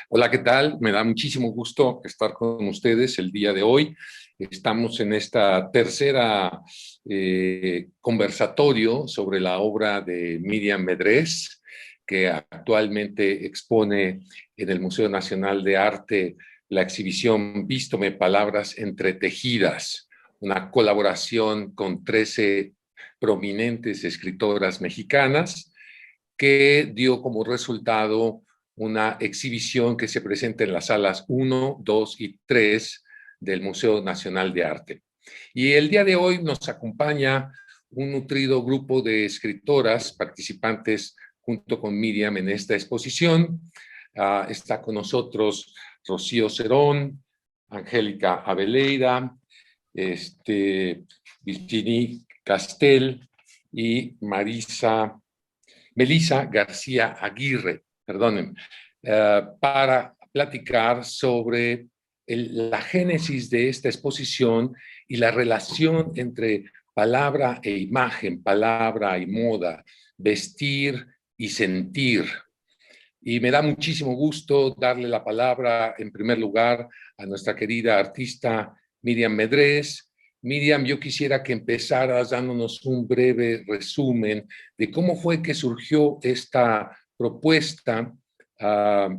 Hola, ¿qué tal? Me da muchísimo gusto estar con ustedes el día de hoy. Estamos en esta tercera conversatorio sobre la obra de Miriam Medrés, que actualmente expone en el Museo Nacional de Arte la exhibición Vístome Palabras Entretejidas, una colaboración con 13 prominentes escritoras mexicanas que dio como resultado una exhibición que se presenta en las salas 1, 2 y 3 del Museo Nacional de Arte. Y el día de hoy nos acompaña un nutrido grupo de escritoras participantes junto con Miriam en esta exposición. Está con nosotros Rocío Cerón, Angélica Abeleida, Virginie Castel y Melissa García Aguirre, perdonen, para platicar sobre la génesis de esta exposición y la relación entre palabra e imagen, palabra y moda, vestir y sentir. Y me da muchísimo gusto darle la palabra, en primer lugar, a nuestra querida artista Miriam Medrés. Miriam, yo quisiera que empezaras dándonos un breve resumen de cómo fue que surgió esta propuesta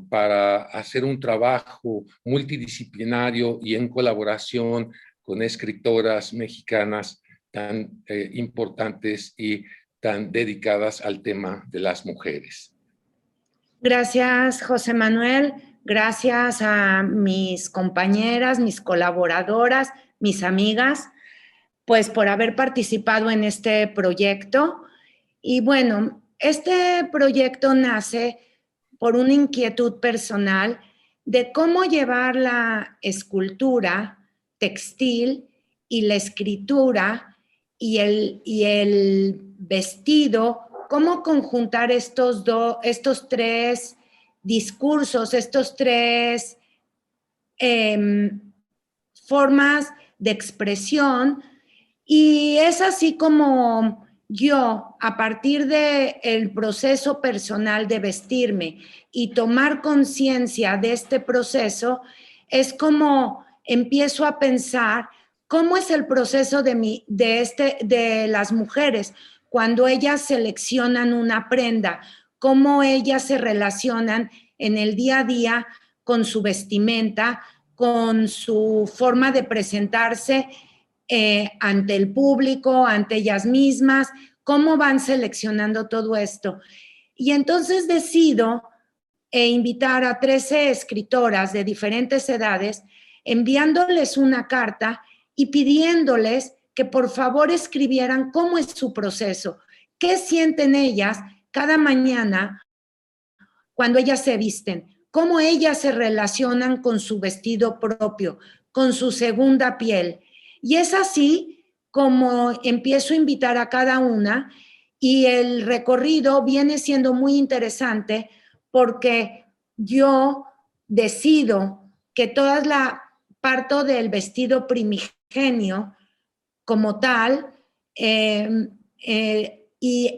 para hacer un trabajo multidisciplinario y en colaboración con escritoras mexicanas tan importantes y tan dedicadas al tema de las mujeres. Gracias, José Manuel. Gracias a mis compañeras, mis colaboradoras, mis amigas, pues por haber participado en este proyecto. Y bueno, este proyecto nace por una inquietud personal de cómo llevar la escultura textil y la escritura y el vestido, cómo conjuntar estos tres discursos, estos tres formas de expresión. Y es así como yo, a partir del proceso personal de vestirme y tomar conciencia de este proceso, es como empiezo a pensar cómo es el proceso de las mujeres cuando ellas seleccionan una prenda, cómo ellas se relacionan en el día a día con su vestimenta, con su forma de presentarse ante el público, ante ellas mismas, cómo van seleccionando todo esto. Y entonces decido invitar a 13 escritoras de diferentes edades, enviándoles una carta y pidiéndoles que por favor escribieran cómo es su proceso, qué sienten ellas cada mañana cuando ellas se visten, cómo ellas se relacionan con su vestido propio, con su segunda piel. Y es así como empiezo a invitar a cada una y el recorrido viene siendo muy interesante porque yo decido que toda la parto del vestido primigenio como tal y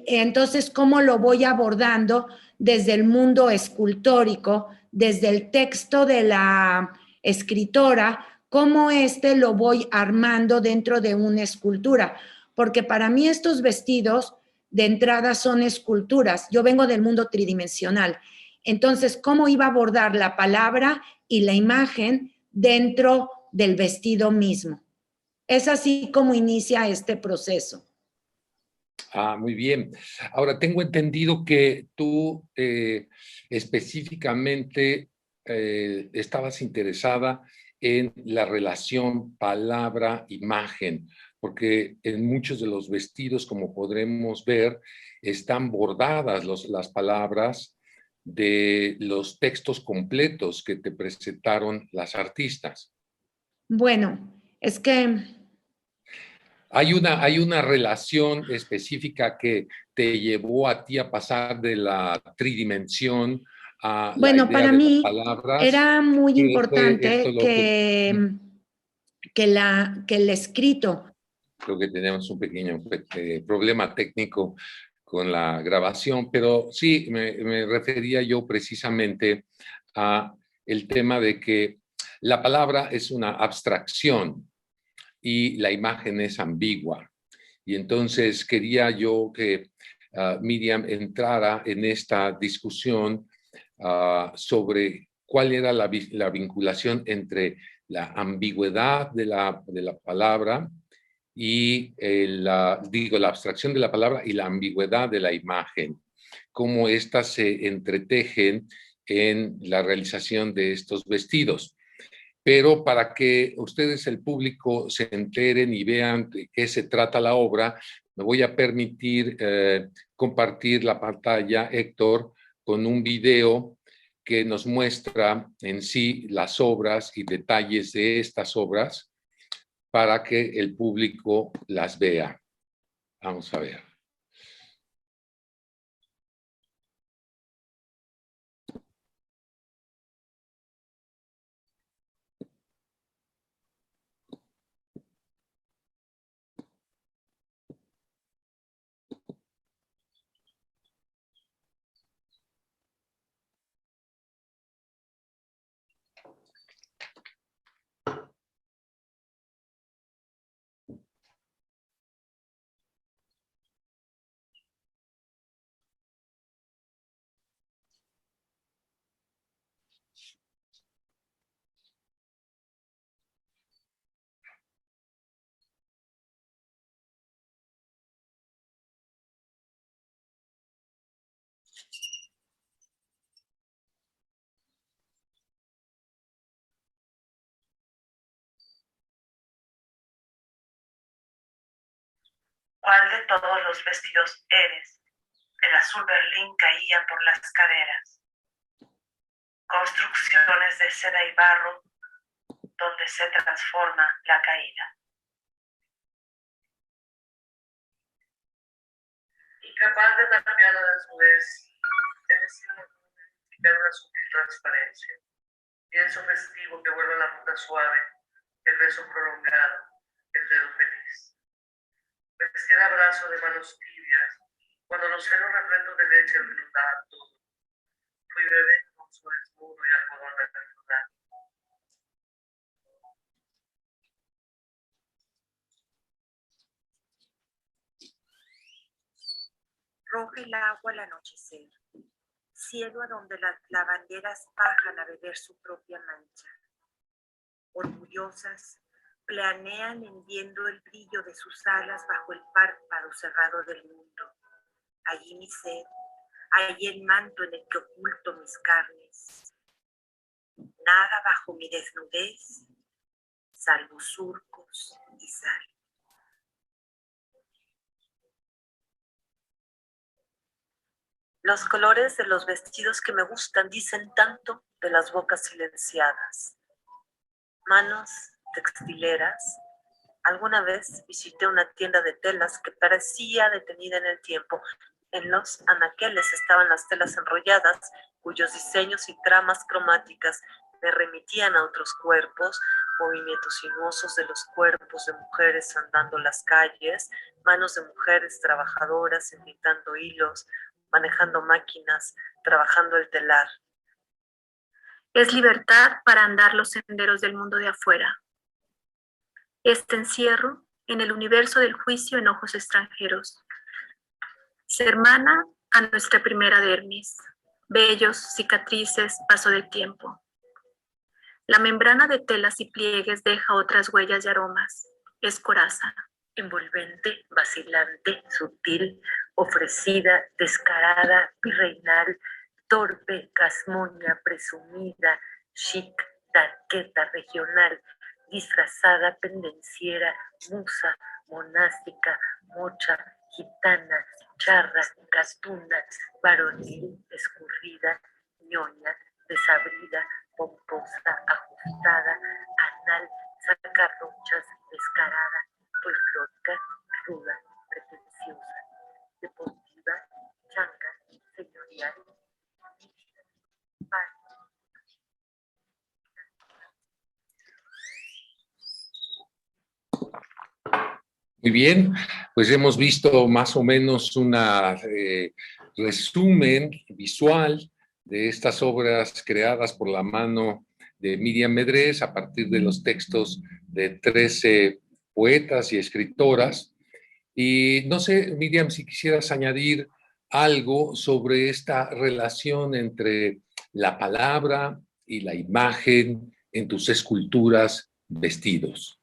entonces cómo lo voy abordando desde el mundo escultórico, desde el texto de la escritora, cómo lo voy armando dentro de una escultura, porque para mí estos vestidos de entrada son esculturas. Yo vengo del mundo tridimensional. Entonces, ¿cómo iba a abordar la palabra y la imagen dentro del vestido mismo? Es así como inicia este proceso. Muy bien. Ahora, tengo entendido que tú específicamente estabas interesada en la relación palabra-imagen, porque en muchos de los vestidos, como podremos ver, están bordadas las palabras de los textos completos que te presentaron las artistas. Bueno, es que Hay una relación específica que te llevó a ti a pasar de la tridimensión a la bueno, idea para de las mí palabras. era muy ¿Qué fue esto importante lo que... que el escrito. Creo que tenemos un pequeño problema técnico con la grabación, pero sí, me refería yo precisamente a el tema de que la palabra es una abstracción y la imagen es ambigua. Y entonces quería yo que Miriam entrara en esta discusión sobre cuál era la vinculación entre la ambigüedad de la palabra y la abstracción de la palabra y la ambigüedad de la imagen, cómo éstas se entretejen en la realización de estos vestidos. Pero para que ustedes, el público, se enteren y vean de qué se trata la obra, me voy a permitir compartir la pantalla, Héctor, con un video que nos muestra en sí las obras y detalles de estas obras para que el público las vea. Vamos a ver. ¿Cuál de todos los vestidos eres? El azul berlín caía por las caderas. Construcciones de seda y barro donde se transforma la caída. Incapaz de tapiar la desnudez, eres identificar una sutil transparencia. Pienso festivo que vuelve a la ruta suave, el beso prolongado, el dedo feliz. Vestir abrazo de manos tibias, cuando los senos repletos de leche lo inundaban todo. Fui bebé con su desnudo y algodón de desnudar. Roja el agua al anochecer, cielo a donde las lavanderas bajan a beber su propia mancha. Orgullosas, planean hendiendo el brillo de sus alas bajo el párpado cerrado del mundo. Allí mi sed, allí el manto en el que oculto mis carnes. Nada bajo mi desnudez, salvo surcos y sal. Los colores de los vestidos que me gustan dicen tanto de las bocas silenciadas. Manos textileras. Alguna vez visité una tienda de telas que parecía detenida en el tiempo. En los anaqueles estaban las telas enrolladas, cuyos diseños y tramas cromáticas me remitían a otros cuerpos, movimientos sinuosos de los cuerpos de mujeres andando las calles, manos de mujeres trabajadoras imitando hilos, manejando máquinas, trabajando el telar. Es libertad para andar los senderos del mundo de afuera. Este encierro en el universo del juicio en ojos extranjeros. Se hermana a nuestra primera dermis, vellos, cicatrices, paso del tiempo. La membrana de telas y pliegues deja otras huellas y aromas. Es coraza. Envolvente, vacilante, sutil, ofrecida, descarada, virreinal, torpe, casmoña, presumida, chic, tarqueta, regional, disfrazada, pendenciera, musa, monástica, mocha, gitana, charra, gastuna, varonil, escurrida, ñoña, desabrida, pomposa, ajustada, anal, sacarrochas, descarada, folclórica, ruda, pretenciosa, deportiva, changa, señorial, Muy bien, pues hemos visto más o menos un resumen visual de estas obras creadas por la mano de Miriam Medrés a partir de los textos de 13 poetas y escritoras. Y no sé, Miriam, si quisieras añadir algo sobre esta relación entre la palabra y la imagen en tus esculturas, vestidos.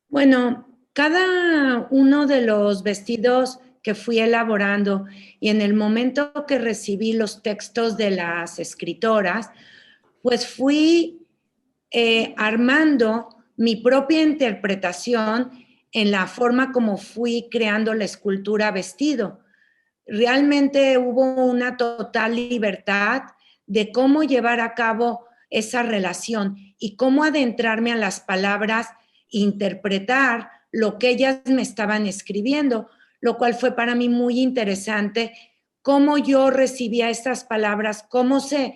Bueno, cada uno de los vestidos que fui elaborando y en el momento que recibí los textos de las escritoras, pues fui armando mi propia interpretación en la forma como fui creando la escultura vestido. Realmente hubo una total libertad de cómo llevar a cabo esa relación y cómo adentrarme a las palabras, interpretar lo que ellas me estaban escribiendo, lo cual fue para mí muy interesante, cómo yo recibía estas palabras, cómo se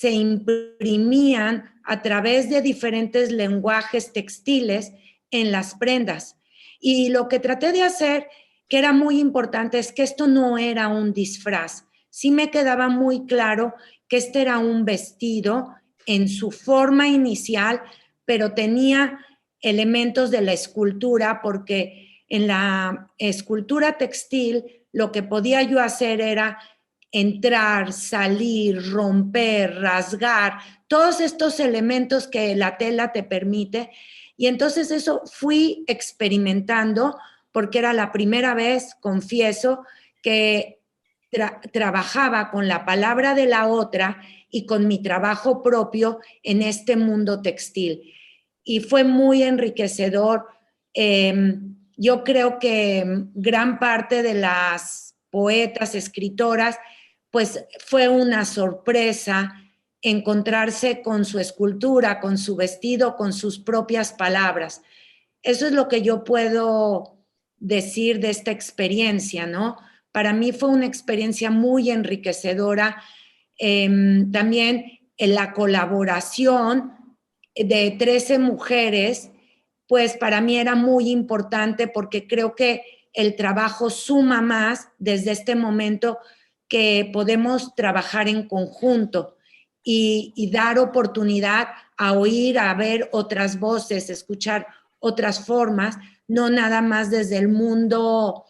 imprimían a través de diferentes lenguajes textiles en las prendas. Y lo que traté de hacer, que era muy importante, es que esto no era un disfraz. Sí me quedaba muy claro que este era un vestido en su forma inicial, pero tenía elementos de la escultura, porque en la escultura textil lo que podía yo hacer era entrar, salir, romper, rasgar, todos estos elementos que la tela te permite. Y entonces eso fui experimentando porque era la primera vez, confieso, que trabajaba con la palabra de la otra y con mi trabajo propio en este mundo textil. Y fue muy enriquecedor. Yo creo que gran parte de las poetas, escritoras, pues fue una sorpresa encontrarse con su escultura, con su vestido, con sus propias palabras. Eso es lo que yo puedo decir de esta experiencia, ¿no? Para mí fue una experiencia muy enriquecedora. También en la colaboración de 13 mujeres, pues para mí era muy importante porque creo que el trabajo suma más desde este momento que podemos trabajar en conjunto y dar oportunidad a oír, a ver otras voces, escuchar otras formas, no nada más desde el mundo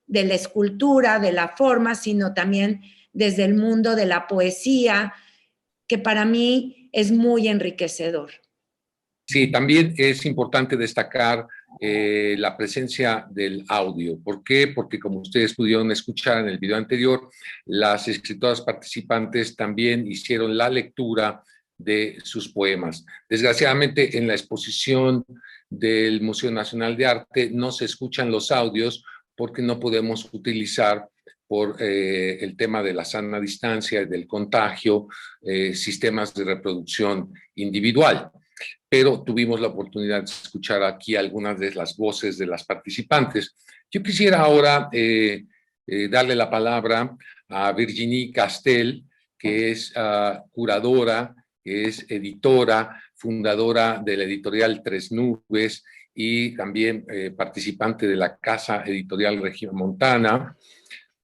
de la escultura, de la forma, sino también desde el mundo de la poesía, que para mí es muy enriquecedor. Sí, también es importante destacar la presencia del audio. ¿Por qué? Porque como ustedes pudieron escuchar en el video anterior, las escritoras participantes también hicieron la lectura de sus poemas. Desgraciadamente, en la exposición del Museo Nacional de Arte no se escuchan los audios porque no podemos utilizar por el tema de la sana distancia y del contagio, sistemas de reproducción individual. Pero tuvimos la oportunidad de escuchar aquí algunas de las voces de las participantes. Yo quisiera ahora darle la palabra a Virginie Castel, que es curadora, que es editora, fundadora de la editorial Tres Nubes y también participante de la Casa Editorial Regiomontana,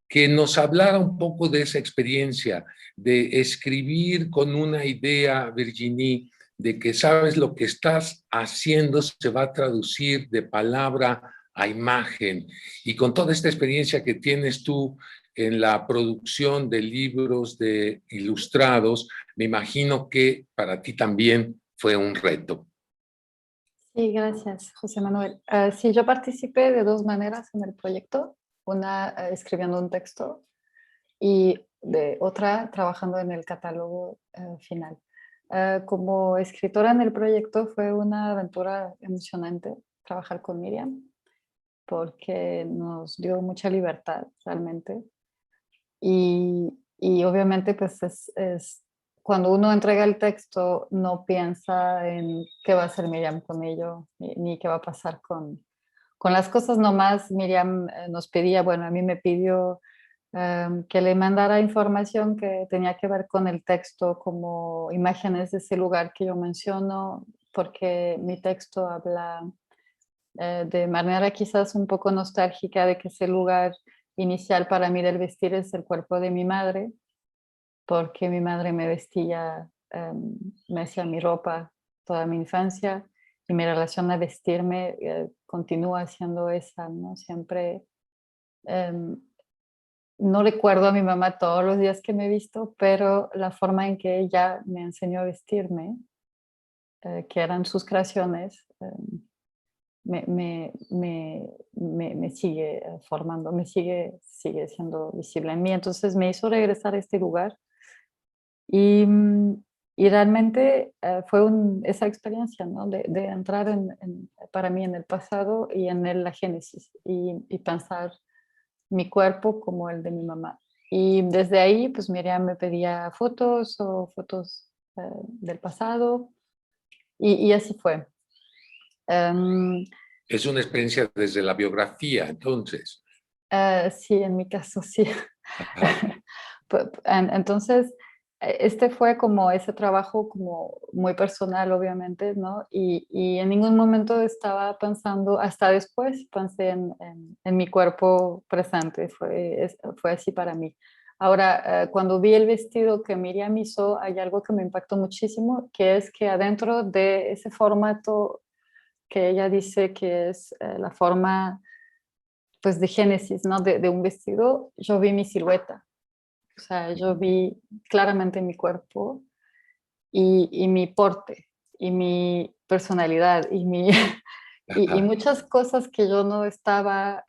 que nos hablara un poco de esa experiencia de escribir con una idea, Virginie, de que sabes lo que estás haciendo se va a traducir de palabra a imagen. Y con toda esta experiencia que tienes tú en la producción de libros de ilustrados, me imagino que para ti también fue un reto. Sí, gracias, José Manuel. Sí, yo participé de dos maneras en el proyecto. Una escribiendo un texto y de otra trabajando en el catálogo final. Como escritora en el proyecto fue una aventura emocionante trabajar con Miriam porque nos dio mucha libertad realmente y obviamente pues cuando uno entrega el texto no piensa en qué va a hacer Miriam con ello ni qué va a pasar con las cosas. Nomás Miriam nos pedía, bueno, a mí me pidió que le mandara información que tenía que ver con el texto, como imágenes de ese lugar que yo menciono, porque mi texto habla de manera quizás un poco nostálgica de que ese lugar inicial para mí del vestir es el cuerpo de mi madre, porque mi madre me vestía, me hacía mi ropa toda mi infancia y mi relación a vestirme continúa siendo esa, ¿no? Siempre, em, no recuerdo a mi mamá todos los días que me he visto, pero la forma en que ella me enseñó a vestirme, que eran sus creaciones, me sigue formando, sigue siendo visible en mí. Entonces me hizo regresar a este lugar y, y realmente fue esa experiencia, ¿no? De entrar para mí en el pasado y en la génesis y pensar mi cuerpo como el de mi mamá. Y desde ahí, pues Miriam me pedía fotos o fotos del pasado y así fue. Em, Es una experiencia desde la biografía, entonces. Sí, en mi caso sí. Ajá. Entonces, este fue como ese trabajo como muy personal, obviamente, ¿no? Y en ningún momento estaba pensando, hasta después pensé en mi cuerpo presente, fue así para mí. Ahora, cuando vi el vestido que Miriam hizo, hay algo que me impactó muchísimo, que es que adentro de ese formato que ella dice que es la forma pues de génesis, ¿no? De un vestido, yo vi mi silueta, o sea, yo vi claramente mi cuerpo y mi porte y mi personalidad y muchas cosas que yo no estaba,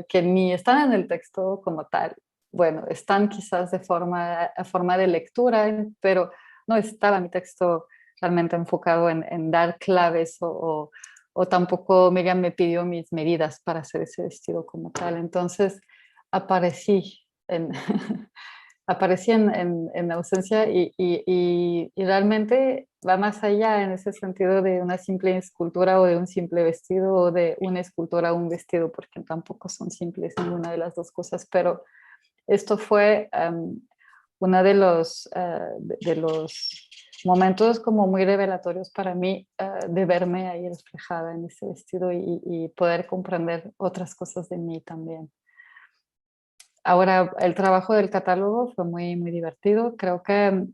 que ni están en el texto como tal. Bueno, están quizás a forma de lectura, pero no estaba mi texto realmente enfocado en dar claves o tampoco Miriam me pidió mis medidas para hacer ese vestido como tal. Entonces aparecí en, aparecí en ausencia y realmente va más allá en ese sentido de una simple escultura o de un simple vestido o de una escultura o un vestido, porque tampoco son simples ninguna de las dos cosas, pero esto fue uno de los momentos como muy revelatorios para mí de verme ahí reflejada en ese vestido y poder comprender otras cosas de mí también. Ahora, el trabajo del catálogo fue muy, muy divertido. Creo que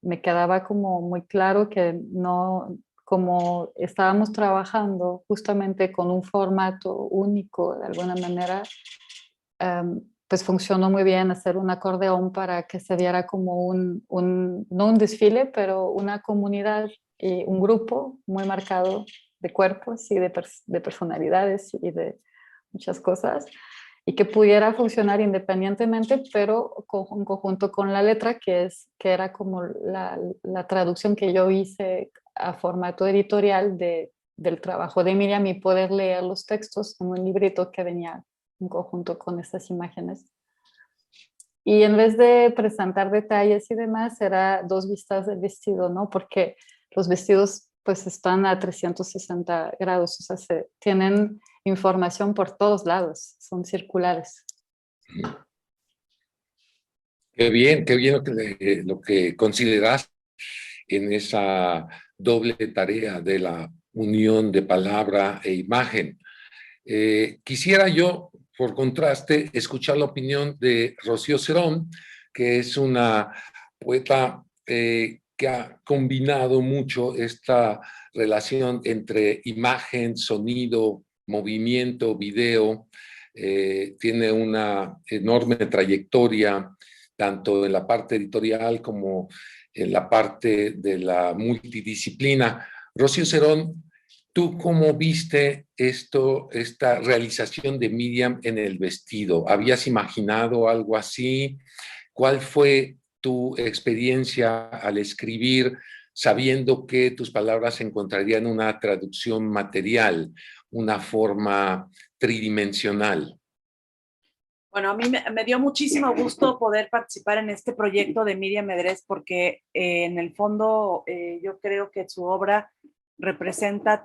me quedaba como muy claro que no, como estábamos trabajando justamente con un formato único de alguna manera, pues funcionó muy bien hacer un acordeón para que se viera como no un desfile, pero una comunidad y un grupo muy marcado de cuerpos y de personalidades y de muchas cosas y que pudiera funcionar independientemente, pero en conjunto con la letra, que era como la traducción que yo hice a formato editorial del trabajo de Miriam y poder leer los textos en un librito que venía en conjunto con estas imágenes. Y en vez de presentar detalles y demás, era dos vistas del vestido, ¿no? Porque los vestidos pues están a 360 grados, o sea, tienen información por todos lados, son circulares. Qué bien lo que consideras en esa doble tarea de la unión de palabra e imagen. Quisiera yo, por contraste, escuchar la opinión de Rocío Serón, que es una poeta que ha combinado mucho esta relación entre imagen, sonido, movimiento, video. Tiene una enorme trayectoria, tanto en la parte editorial como en la parte de la multidisciplina. Rocío Serón, ¿tú cómo viste esta realización de Miriam en el vestido? ¿Habías imaginado algo así? ¿Cuál fue tu experiencia al escribir sabiendo que tus palabras encontrarían una traducción material, una forma tridimensional? Bueno, a mí me dio muchísimo gusto poder participar en este proyecto de Miriam Medrés porque en el fondo yo creo que su obra representa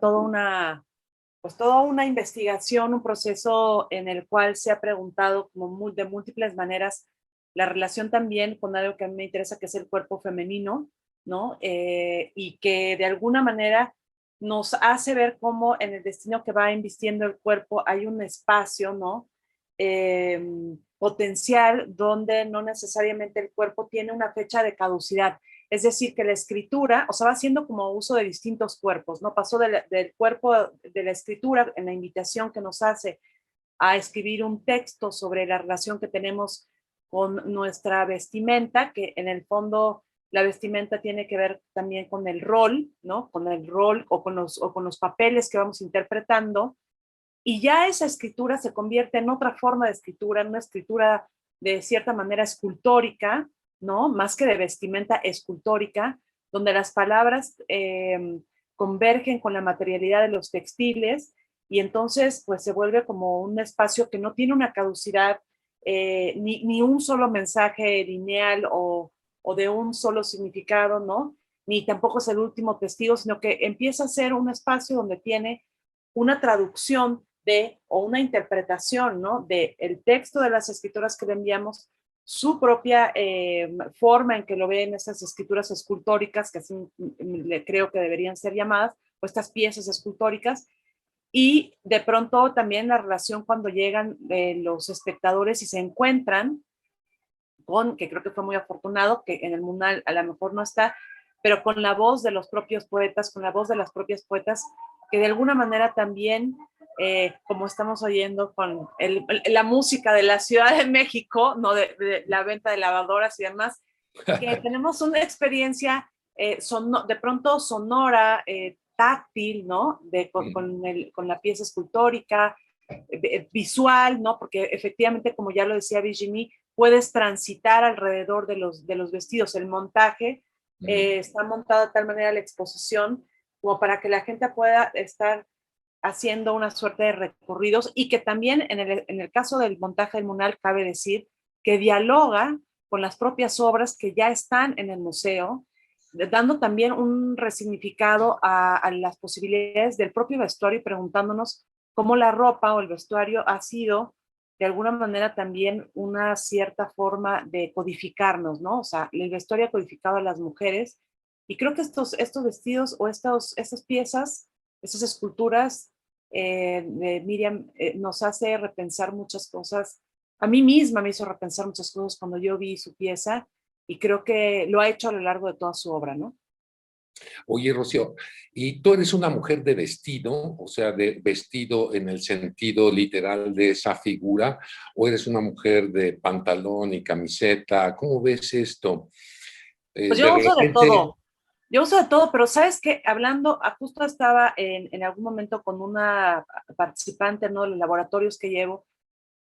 pues toda una investigación, un proceso en el cual se ha preguntado como de múltiples maneras la relación también con algo que a mí me interesa, que es el cuerpo femenino, ¿no? Y que de alguna manera nos hace ver cómo en el destino que va invistiendo el cuerpo hay un espacio, ¿no? potencial donde no necesariamente el cuerpo tiene una fecha de caducidad. Es decir, que la escritura, o sea, va haciendo como uso de distintos cuerpos, ¿no? Pasó del cuerpo de la escritura en la invitación que nos hace a escribir un texto sobre la relación que tenemos con nuestra vestimenta, que en el fondo la vestimenta tiene que ver también con el rol, ¿no? Con el rol o con los papeles que vamos interpretando. Y ya esa escritura se convierte en otra forma de escritura, en una escritura de cierta manera escultórica, ¿no? Más que de vestimenta escultórica, donde las palabras convergen con la materialidad de los textiles y entonces pues se vuelve como un espacio que no tiene una caducidad, ni un solo mensaje lineal o de un solo significado, ¿no? Ni tampoco es el último testigo, sino que empieza a ser un espacio donde tiene una traducción o una interpretación, ¿no? De el texto de las escrituras que le enviamos, su propia forma en que lo ven esas escrituras escultóricas, que así creo que deberían ser llamadas, o estas piezas escultóricas, y de pronto también la relación cuando llegan los espectadores y se encuentran con, que creo que fue muy afortunado, que en el Munal a lo mejor no está, pero con la voz de los propios poetas, con la voz de las propias poetas, que de alguna manera también, como estamos oyendo con la música de la Ciudad de México, no de la venta de lavadoras y demás, que tenemos una experiencia de pronto sonora, táctil, ¿no? Con la pieza escultórica, visual, ¿no? Porque efectivamente, como ya lo decía Virginie, puedes transitar alrededor de los vestidos. El montaje está montado de tal manera la exposición como para que la gente pueda estar haciendo una suerte de recorridos y que también en el caso del montaje del Munal cabe decir que dialoga con las propias obras que ya están en el museo, dando también un resignificado a las posibilidades del propio vestuario y preguntándonos cómo la ropa o el vestuario ha sido de alguna manera también una cierta forma de codificarnos, ¿no? O sea, el vestuario ha codificado a las mujeres y creo que estos vestidos o estas piezas, estas esculturas de Miriam nos hace repensar muchas cosas. A mí misma me hizo repensar muchas cosas cuando yo vi su pieza y creo que lo ha hecho a lo largo de toda su obra, ¿no? Oye, Rocío, ¿y tú eres una mujer de vestido, o sea, de vestido en el sentido literal de esa figura, o eres una mujer de pantalón y camiseta? ¿Cómo ves esto? Pues yo uso de todo. Yo uso de todo, pero ¿sabes qué? Hablando, justo estaba en algún momento con una participante, ¿no? De los laboratorios que llevo,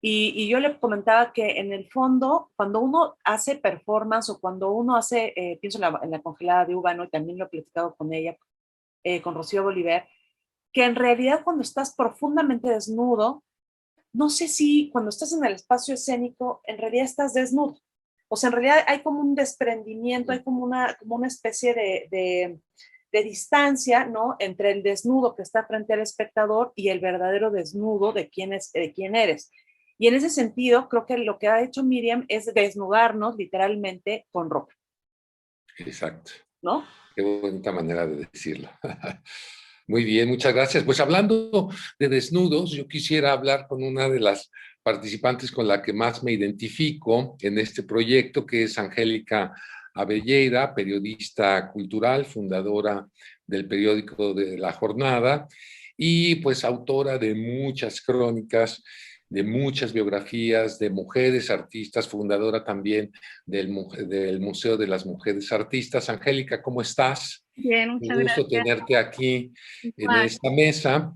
y yo le comentaba que en el fondo, cuando uno hace performance o cuando uno hace, pienso en la congelada de uva, ¿no? Y también lo he platicado con ella, con Rocío Bolívar, que en realidad cuando estás profundamente desnudo, no sé si cuando estás en el espacio escénico, en realidad estás desnudo. O sea, en realidad hay como un desprendimiento, hay como una especie de distancia, ¿no? Entre el desnudo que está frente al espectador y el verdadero desnudo de quién eres. Y en ese sentido, creo que lo que ha hecho Miriam es desnudarnos literalmente con ropa. Exacto. ¿No? Qué bonita manera de decirlo. Muy bien, muchas gracias. Pues hablando de desnudos, yo quisiera hablar con una de las participantes con la que más me identifico en este proyecto, que es Angélica Abelleira, periodista cultural, fundadora del periódico de La Jornada y pues autora de muchas crónicas, de muchas biografías de mujeres artistas, fundadora también del Museo de las Mujeres Artistas. Angélica, ¿cómo estás? Bien, muchas Un gusto gracias. tenerte aquí en Igual. esta mesa.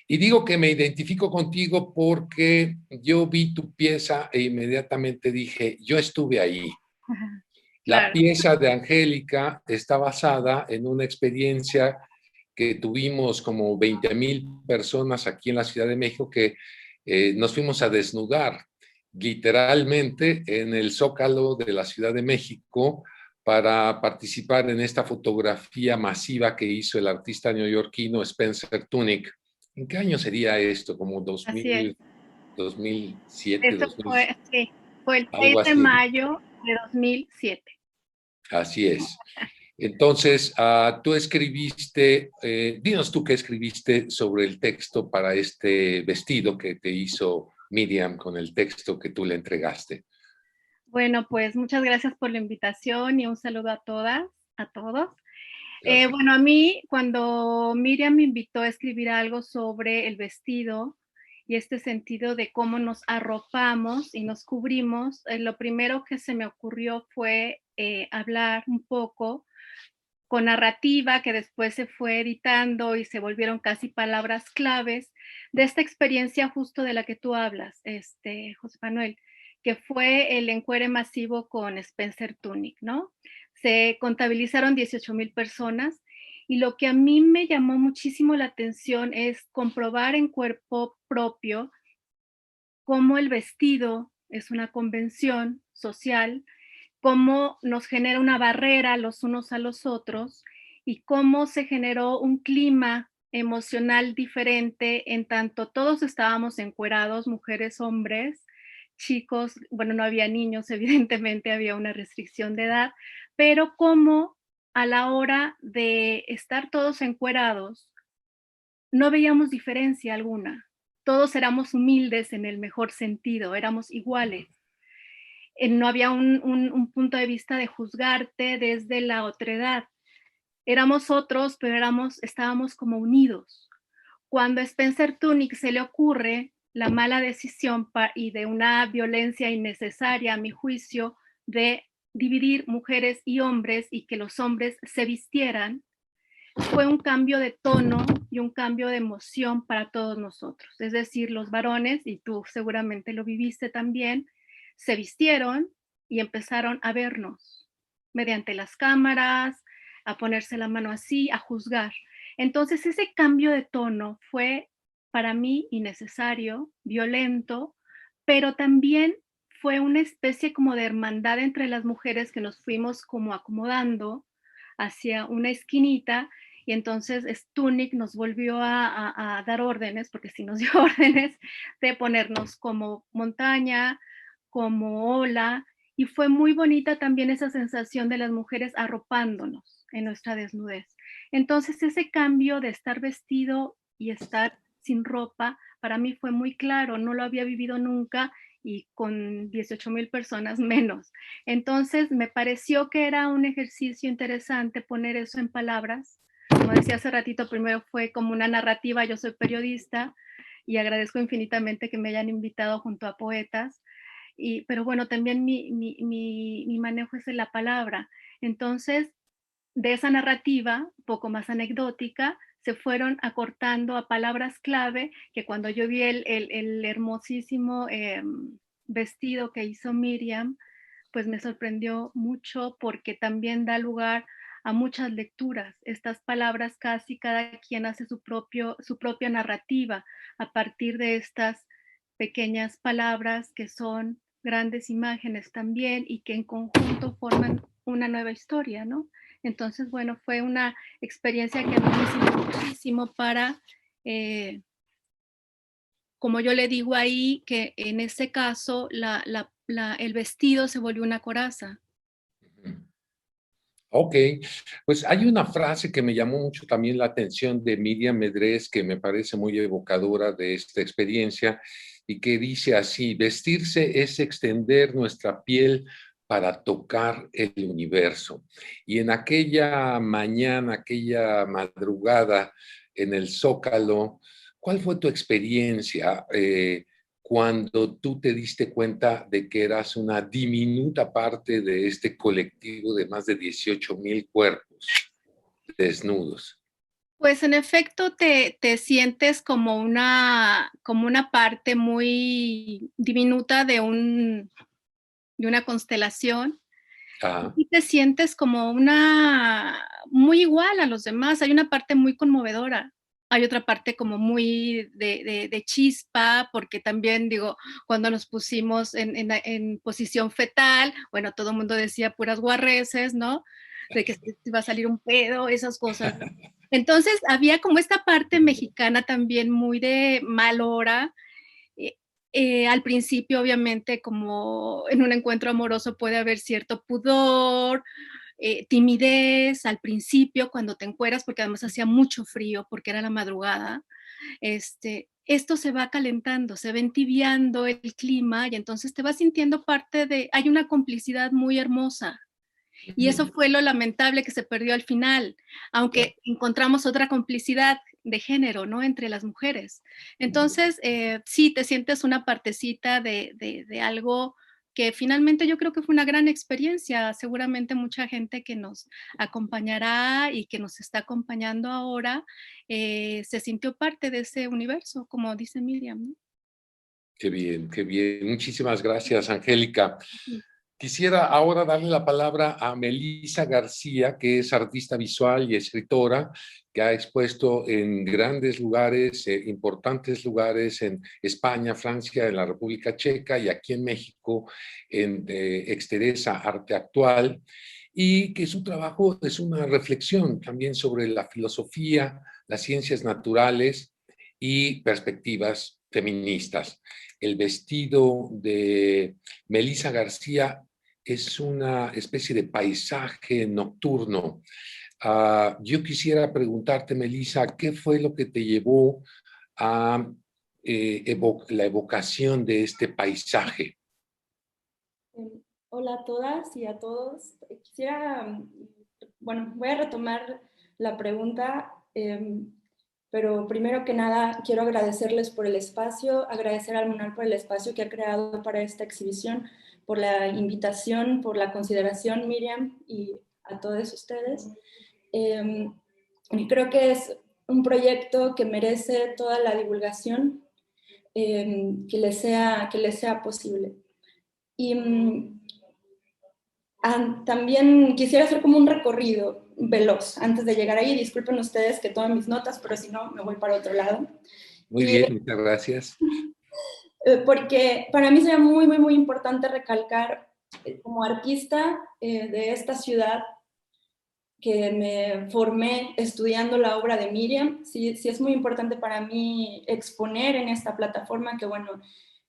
Y digo que me identifico contigo porque yo vi tu pieza e inmediatamente dije, yo estuve ahí. La Claro. pieza de Angélica está basada en una experiencia que tuvimos como 20,000 personas aquí en la Ciudad de México que nos fuimos a desnudar literalmente en el Zócalo de la Ciudad de México para participar en esta fotografía masiva que hizo el artista neoyorquino Spencer Tunick. ¿En qué año sería esto? ¿Como 2000, 2007, Esto 2000? fue el 6 Algo de así. mayo de 2007. Así es. Entonces, tú escribiste, dinos tú qué escribiste sobre el texto para este vestido que te hizo Miriam, con el texto que tú le entregaste. Bueno, pues muchas gracias por la invitación y un saludo a todas, a todos. Gracias. Bueno, a mí cuando Miriam me invitó a escribir algo sobre el vestido y este sentido de cómo nos arropamos y nos cubrimos, lo primero que se me ocurrió fue hablar un poco con narrativa que después se fue editando y se volvieron casi palabras claves de esta experiencia justo de la que tú hablas, José Manuel, que fue el encuere masivo con Spencer Tunick, ¿no? Se contabilizaron 18,000 personas y lo que a mí me llamó muchísimo la atención es comprobar en cuerpo propio cómo el vestido es una convención social, cómo nos genera una barrera los unos a los otros y cómo se generó un clima emocional diferente en tanto todos estábamos encuerados, mujeres, hombres, chicos, bueno, no había niños, evidentemente había una restricción de edad, pero cómo a la hora de estar todos encuerados, no veíamos diferencia alguna. Todos éramos humildes en el mejor sentido, éramos iguales. No había un punto de vista de juzgarte desde la otredad. Éramos otros, pero estábamos como unidos. Cuando a Spencer Tunick se le ocurre la mala decisión y de una violencia innecesaria, a mi juicio, de dividir mujeres y hombres y que los hombres se vistieran, fue un cambio de tono y un cambio de emoción para todos nosotros. Es decir, los varones, y tú seguramente lo viviste también, se vistieron y empezaron a vernos mediante las cámaras, a ponerse la mano así, a juzgar. Entonces ese cambio de tono fue para mí innecesario, violento, pero también fue una especie como de hermandad entre las mujeres que nos fuimos como acomodando hacia una esquinita y entonces Tunick nos volvió a dar órdenes, porque sí nos dio órdenes de ponernos como montaña, como ola, y fue muy bonita también esa sensación de las mujeres arropándonos en nuestra desnudez. Entonces ese cambio de estar vestido y estar sin ropa, para mí fue muy claro, no lo había vivido nunca y con 18,000 personas menos. Entonces me pareció que era un ejercicio interesante poner eso en palabras. Como decía hace ratito, primero fue como una narrativa, yo soy periodista y agradezco infinitamente que me hayan invitado junto a poetas, pero bueno, también mi manejo es de la palabra. Entonces, de esa narrativa, un poco más anecdótica, se fueron acortando a palabras clave que cuando yo vi el hermosísimo vestido que hizo Miriam, pues me sorprendió mucho porque también da lugar a muchas lecturas. Estas palabras casi cada quien hace su propia narrativa a partir de estas pequeñas palabras que son grandes imágenes también y que en conjunto forman una nueva historia, ¿no? Entonces, bueno, fue una experiencia que a mí me sirvió muchísimo para, como yo le digo ahí, que en este caso el vestido se volvió una coraza. Ok, pues hay una frase que me llamó mucho también la atención de Miriam Medrés, que me parece muy evocadora de esta experiencia y que dice así: vestirse es extender nuestra piel para tocar el universo. Y en aquella mañana, aquella madrugada en el Zócalo, ¿cuál fue tu experiencia? Cuando tú te diste cuenta de que eras una diminuta parte de este colectivo de más de 18,000 cuerpos desnudos. Pues en efecto te sientes como una parte muy diminuta de una constelación. Ah, Y te sientes como muy igual a los demás. Hay una parte muy conmovedora. Hay otra parte como muy de chispa, porque también digo, cuando nos pusimos en posición fetal, bueno, todo el mundo decía puras guarreces, ¿no? De que se iba a salir un pedo, esas cosas, ¿no? Entonces había como esta parte mexicana también muy de mal hora. Al principio, obviamente, como en un encuentro amoroso puede haber cierto pudor, timidez al principio cuando te encueras, porque además hacía mucho frío, porque era la madrugada. esto se va calentando, se va entibiando el clima y entonces te vas sintiendo parte de, hay una complicidad muy hermosa. Y eso fue lo lamentable que se perdió al final, aunque encontramos otra complicidad de género, ¿no? Entre las mujeres. Entonces, sí, te sientes una partecita de algo que finalmente yo creo que fue una gran experiencia. Seguramente mucha gente que nos acompañará y que nos está acompañando ahora se sintió parte de ese universo, como dice Miriam, ¿no? Qué bien, qué bien. Muchísimas gracias, Angélica. Sí. Quisiera ahora darle la palabra a Melissa García, que es artista visual y escritora, que ha expuesto en grandes lugares, importantes lugares en España, Francia, en la República Checa y aquí en México, en Exteresa Arte Actual, y que su trabajo es una reflexión también sobre la filosofía, las ciencias naturales y perspectivas feministas. El vestido de Melissa García es una especie de paisaje nocturno. Yo quisiera preguntarte, Melissa, ¿qué fue lo que te llevó a la evocación de este paisaje? Hola a todas y a todos. Quisiera, bueno, voy a retomar la pregunta, pero primero que nada quiero agradecerles por el espacio, agradecer al MUNAL por el espacio que ha creado para esta exhibición, por la invitación, por la consideración, Miriam, y a todos ustedes. Y creo que es un proyecto que merece toda la divulgación que le sea posible. Y también quisiera hacer como un recorrido veloz antes de llegar ahí. Disculpen ustedes que tomen mis notas, pero si no, me voy para otro lado. Muy bien, muchas gracias. Porque para mí sería muy, muy, muy importante recalcar como artista de esta ciudad que me formé estudiando la obra de Miriam. Sí es muy importante para mí exponer en esta plataforma que, bueno,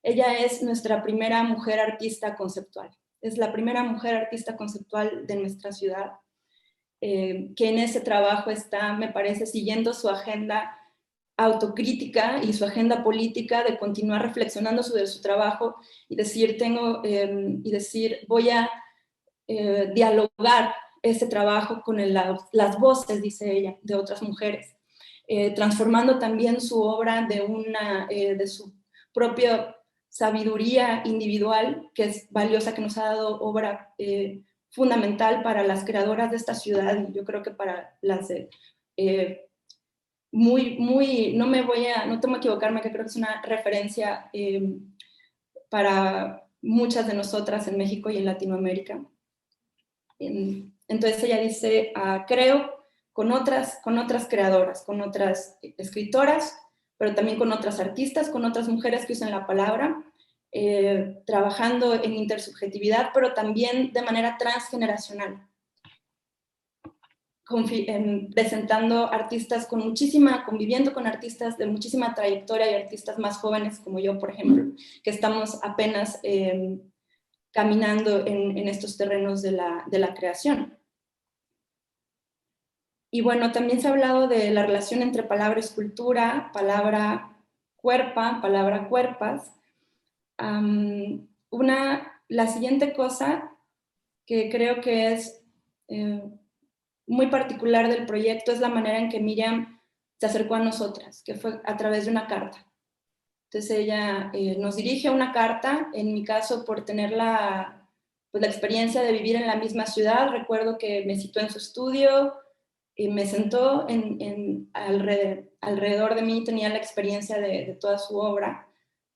ella es nuestra primera mujer artista conceptual. Es la primera mujer artista conceptual de nuestra ciudad, que en ese trabajo está, me parece, siguiendo su agenda autocrítica y su agenda política de continuar reflexionando sobre su trabajo y decir, voy a dialogar ese trabajo con las voces, dice ella, de otras mujeres, transformando también su obra de su propia sabiduría individual, que es valiosa, que nos ha dado obra fundamental para las creadoras de esta ciudad, y yo creo que para las no temo equivocarme, que creo que es una referencia para muchas de nosotras en México y en Latinoamérica. Entonces ella dice, creo con otras creadoras, con otras escritoras, pero también con otras artistas, con otras mujeres que usan la palabra, trabajando en intersubjetividad, pero también de manera transgeneracional, presentando artistas conviviendo con artistas de muchísima trayectoria y artistas más jóvenes como yo, por ejemplo, que estamos apenas caminando en estos terrenos de la creación. Y bueno, también se ha hablado de la relación entre palabra escultura, palabra cuerpa, palabra cuerpas. La siguiente cosa que creo que es muy particular del proyecto es la manera en que Miriam se acercó a nosotras, que fue a través de una carta. Entonces ella nos dirige una carta, en mi caso por tener la experiencia de vivir en la misma ciudad. Recuerdo que me citó en su estudio y me sentó alrededor de mí, tenía la experiencia de toda su obra.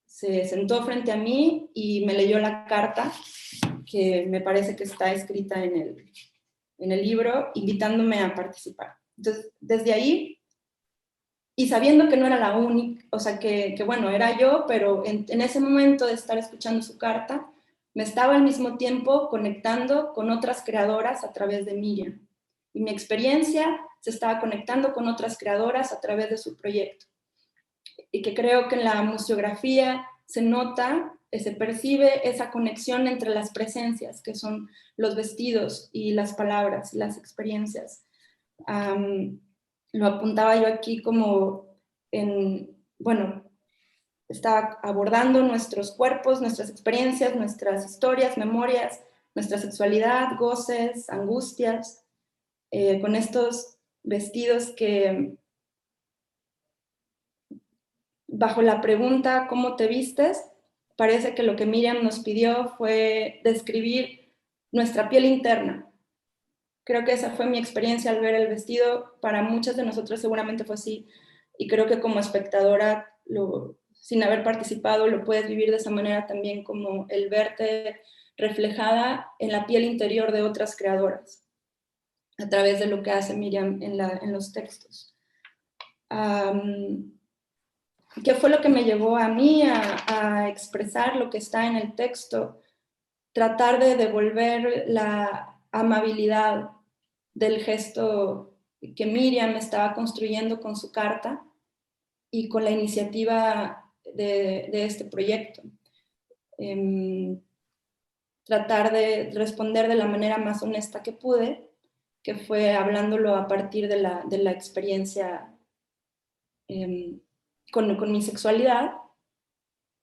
Se sentó frente a mí y me leyó la carta, que me parece que está escrita en el libro, invitándome a participar. Entonces, desde ahí, y sabiendo que no era la única, o sea, que bueno, era yo, pero en ese momento de estar escuchando su carta, me estaba al mismo tiempo conectando con otras creadoras a través de Miriam. Y mi experiencia se estaba conectando con otras creadoras a través de su proyecto. Y que creo que en la museografía se nota, se percibe esa conexión entre las presencias, que son los vestidos y las palabras y las experiencias. Lo apuntaba yo aquí como bueno, Estaba abordando nuestros cuerpos, nuestras experiencias, nuestras historias, memorias, nuestra sexualidad, goces, angustias, con estos vestidos que, bajo la pregunta ¿cómo te vistes?, parece que lo que Miriam nos pidió fue describir nuestra piel interna. Creo que esa fue mi experiencia al ver el vestido. Para muchas de nosotros seguramente fue así, y creo que como espectadora, sin haber participado, lo puedes vivir de esa manera también, como el verte reflejada en la piel interior de otras creadoras, a través de lo que hace Miriam en los textos. ¿Qué fue lo que me llevó a mí a expresar lo que está en el texto? Tratar de devolver la amabilidad del gesto que Miriam estaba construyendo con su carta y con la iniciativa de este proyecto. Tratar de responder de la manera más honesta que pude, que fue hablándolo a partir de la experiencia con mi sexualidad,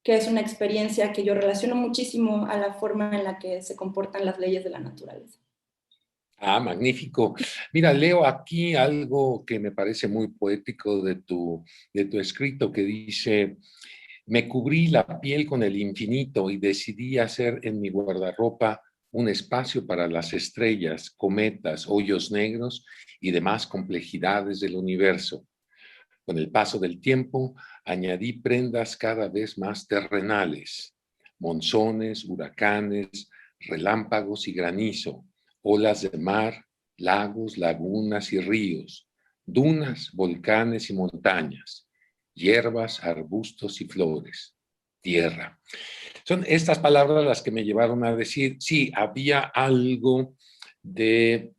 que es una experiencia que yo relaciono muchísimo a la forma en la que se comportan las leyes de la naturaleza. Ah, magnífico. Mira, leo aquí algo que me parece muy poético de tu escrito, que dice: me cubrí la piel con el infinito y decidí hacer en mi guardarropa un espacio para las estrellas, cometas, hoyos negros y demás complejidades del universo. Con el paso del tiempo, añadí prendas cada vez más terrenales: monzones, huracanes, relámpagos y granizo, olas de mar, lagos, lagunas y ríos, dunas, volcanes y montañas, hierbas, arbustos y flores, tierra. Son estas palabras las que me llevaron a decir, sí, había algo de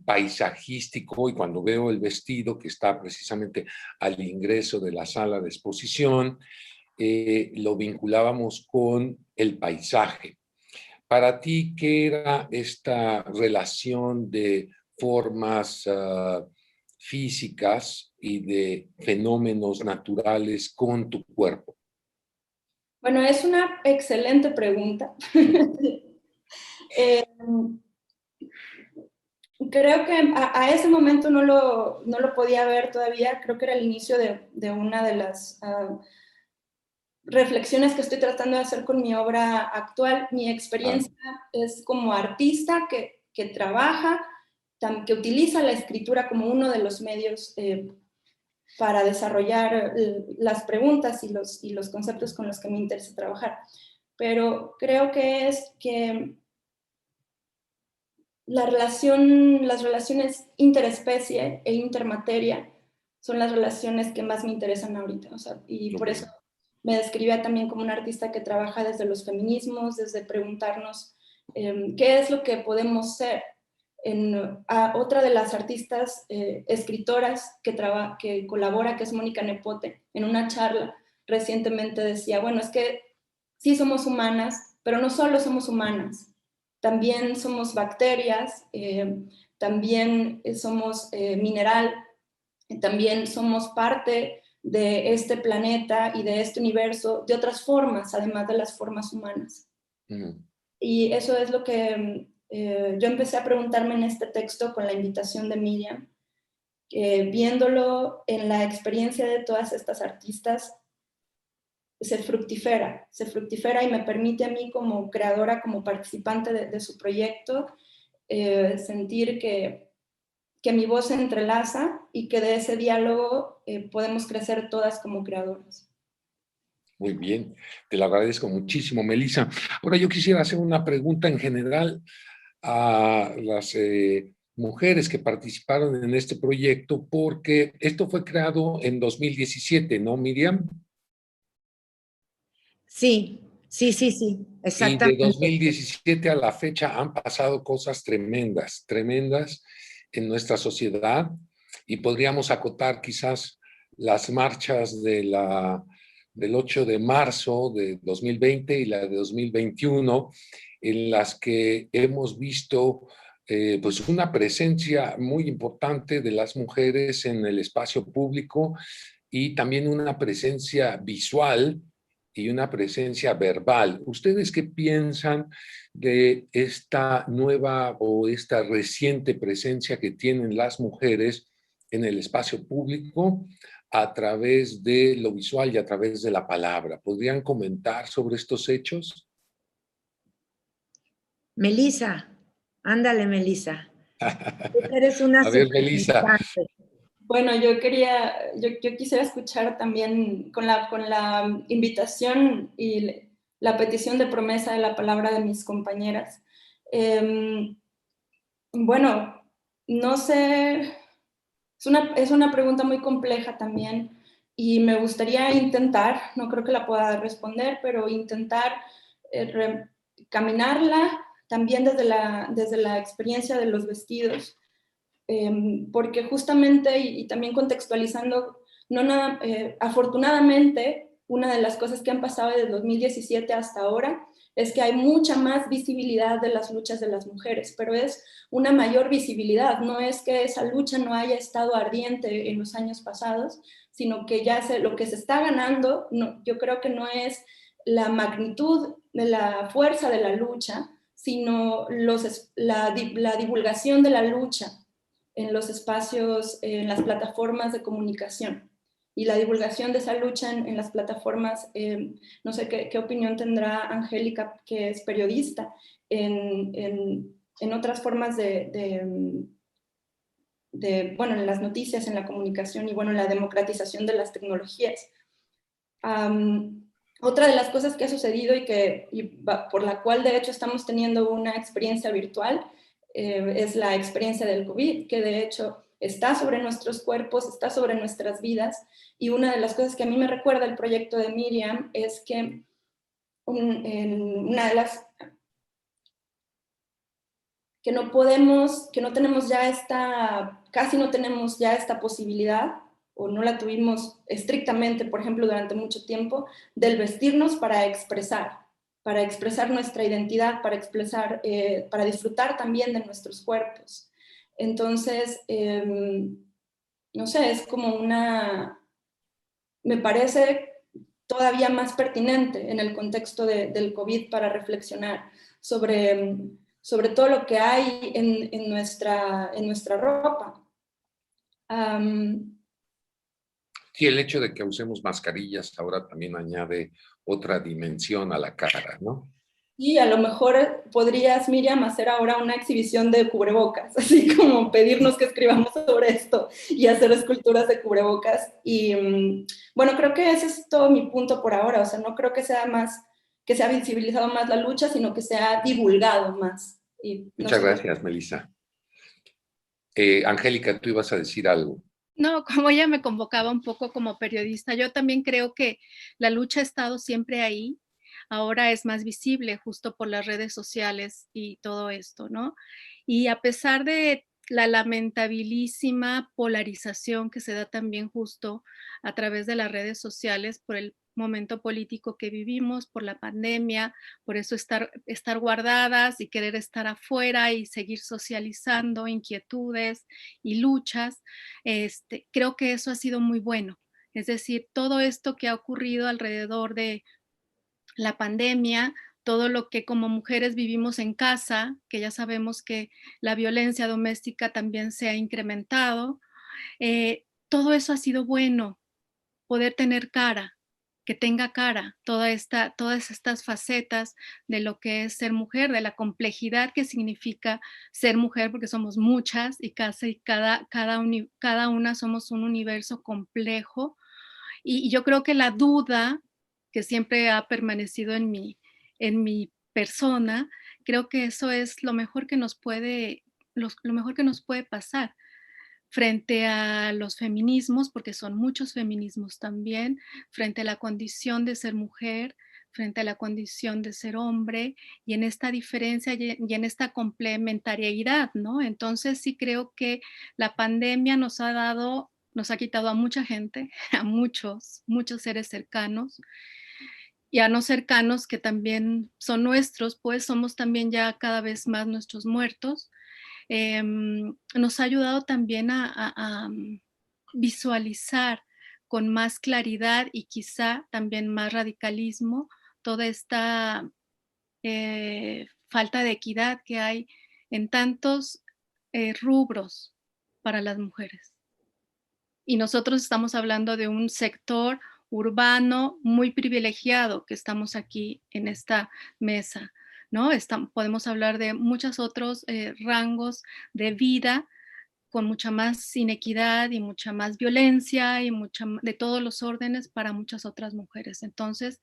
paisajístico, y cuando veo el vestido que está precisamente al ingreso de la sala de exposición, lo vinculábamos con el paisaje. Para ti, ¿qué era esta relación de formas físicas y de fenómenos naturales con tu cuerpo? Bueno, es una excelente pregunta. Creo que a ese momento no lo podía ver todavía. Creo que era el inicio de una de las reflexiones que estoy tratando de hacer con mi obra actual. Mi experiencia es como artista que trabaja, que utiliza la escritura como uno de los medios para desarrollar las preguntas y los conceptos con los que me interesa trabajar. Pero creo que es que las relaciones interespecie e intermateria son las relaciones que más me interesan ahorita. O sea, y por eso me describía también como una artista que trabaja desde los feminismos, desde preguntarnos qué es lo que podemos ser. Otra de las artistas escritoras que colabora, que es Mónica Nepote, en una charla recientemente decía, bueno, es que sí somos humanas, pero no solo somos humanas, también somos bacterias, también somos mineral, también somos parte de este planeta y de este universo de otras formas, además de las formas humanas. Y eso es lo que yo empecé a preguntarme en este texto con la invitación de Miriam, viéndolo en la experiencia de todas estas artistas, se fructifera y me permite a mí como creadora, como participante de su proyecto, sentir que mi voz se entrelaza y que de ese diálogo podemos crecer todas como creadoras. Muy bien, te lo agradezco muchísimo, Melissa. Ahora yo quisiera hacer una pregunta en general a las mujeres que participaron en este proyecto, porque esto fue creado en 2017, ¿no, Miriam? Sí, exactamente. Y de 2017 a la fecha han pasado cosas tremendas, tremendas en nuestra sociedad, y podríamos acotar quizás las marchas del 8 de marzo de 2020 y la de 2021, en las que hemos visto pues una presencia muy importante de las mujeres en el espacio público, y también una presencia visual y una presencia verbal. ¿Ustedes qué piensan de esta nueva o esta reciente presencia que tienen las mujeres en el espacio público a través de lo visual y a través de la palabra? ¿Podrían comentar sobre estos hechos? Melissa, ándale, Melissa. Eres una A ver, Melissa. supervisante. Bueno, yo quisiera escuchar también con la invitación y la petición de promesa de la palabra de mis compañeras. Bueno, no sé, es una pregunta muy compleja también y me gustaría intentar, no creo que la pueda responder, pero intentar caminarla también desde la experiencia de los vestidos. Porque justamente, y también contextualizando, afortunadamente, una de las cosas que han pasado desde 2017 hasta ahora es que hay mucha más visibilidad de las luchas de las mujeres, pero es una mayor visibilidad, no es que esa lucha no haya estado ardiente en los años pasados, sino que lo que se está ganando, yo creo que no es la magnitud de la fuerza de la lucha, sino la divulgación de la lucha en los espacios, en las plataformas de comunicación y la divulgación de esa lucha en las plataformas. No sé qué opinión tendrá Angélica, que es periodista, en otras formas bueno, en las noticias, en la comunicación y bueno, en la democratización de las tecnologías. Otra de las cosas que ha sucedido por la cual de hecho estamos teniendo una experiencia virtual es la experiencia del COVID, que de hecho está sobre nuestros cuerpos, está sobre nuestras vidas. Y una de las cosas que a mí me recuerda el proyecto de Miriam es que una de las que no tenemos ya casi no tenemos ya esta posibilidad, o no la tuvimos estrictamente, por ejemplo, durante mucho tiempo, del vestirnos para expresar nuestra identidad, para disfrutar también de nuestros cuerpos. Entonces, no sé, es como me parece todavía más pertinente en el contexto del COVID para reflexionar sobre todo lo que hay en nuestra ropa. Sí, el hecho de que usemos mascarillas ahora también añade otra dimensión a la cara, ¿no? Y a lo mejor podrías, Miriam, hacer ahora una exhibición de cubrebocas, así como pedirnos que escribamos sobre esto y hacer esculturas de cubrebocas. Y bueno, creo que ese es todo mi punto por ahora. O sea, no creo que sea visibilizado más la lucha, sino que se ha divulgado más. Muchas gracias, Melissa. Angélica, tú ibas a decir algo. No, como ella me convocaba un poco como periodista, yo también creo que la lucha ha estado siempre ahí. Ahora es más visible justo por las redes sociales y todo esto, ¿no? Y a pesar de la lamentabilísima polarización que se da también justo a través de las redes sociales por el momento político que vivimos, por la pandemia, por eso estar guardadas y querer estar afuera y seguir socializando inquietudes y luchas, creo que eso ha sido muy bueno. Es decir, todo esto que ha ocurrido alrededor de la pandemia, todo lo que como mujeres vivimos en casa, que ya sabemos que la violencia doméstica también se ha incrementado, todo eso ha sido bueno, poder tener cara, que tenga cara, todas estas facetas de lo que es ser mujer, de la complejidad que significa ser mujer, porque somos muchas y cada una somos un universo complejo. Y yo creo que la duda que siempre ha permanecido en mi persona, creo que eso es lo mejor que nos puede pasar frente a los feminismos, porque son muchos feminismos también, frente a la condición de ser mujer, frente a la condición de ser hombre, y en esta diferencia y en esta complementariedad, ¿no? Entonces sí creo que la pandemia nos ha quitado a mucha gente, a muchos seres cercanos, y a no cercanos que también son nuestros, pues somos también ya cada vez más nuestros muertos. Nos ha ayudado también a visualizar con más claridad y quizá también más radicalismo toda esta falta de equidad que hay en tantos rubros para las mujeres. Y nosotros estamos hablando de un sector urbano muy privilegiado que estamos aquí en esta mesa, ¿no? Podemos hablar de muchos otros rangos de vida con mucha más inequidad y mucha más violencia y de todos los órdenes para muchas otras mujeres. Entonces,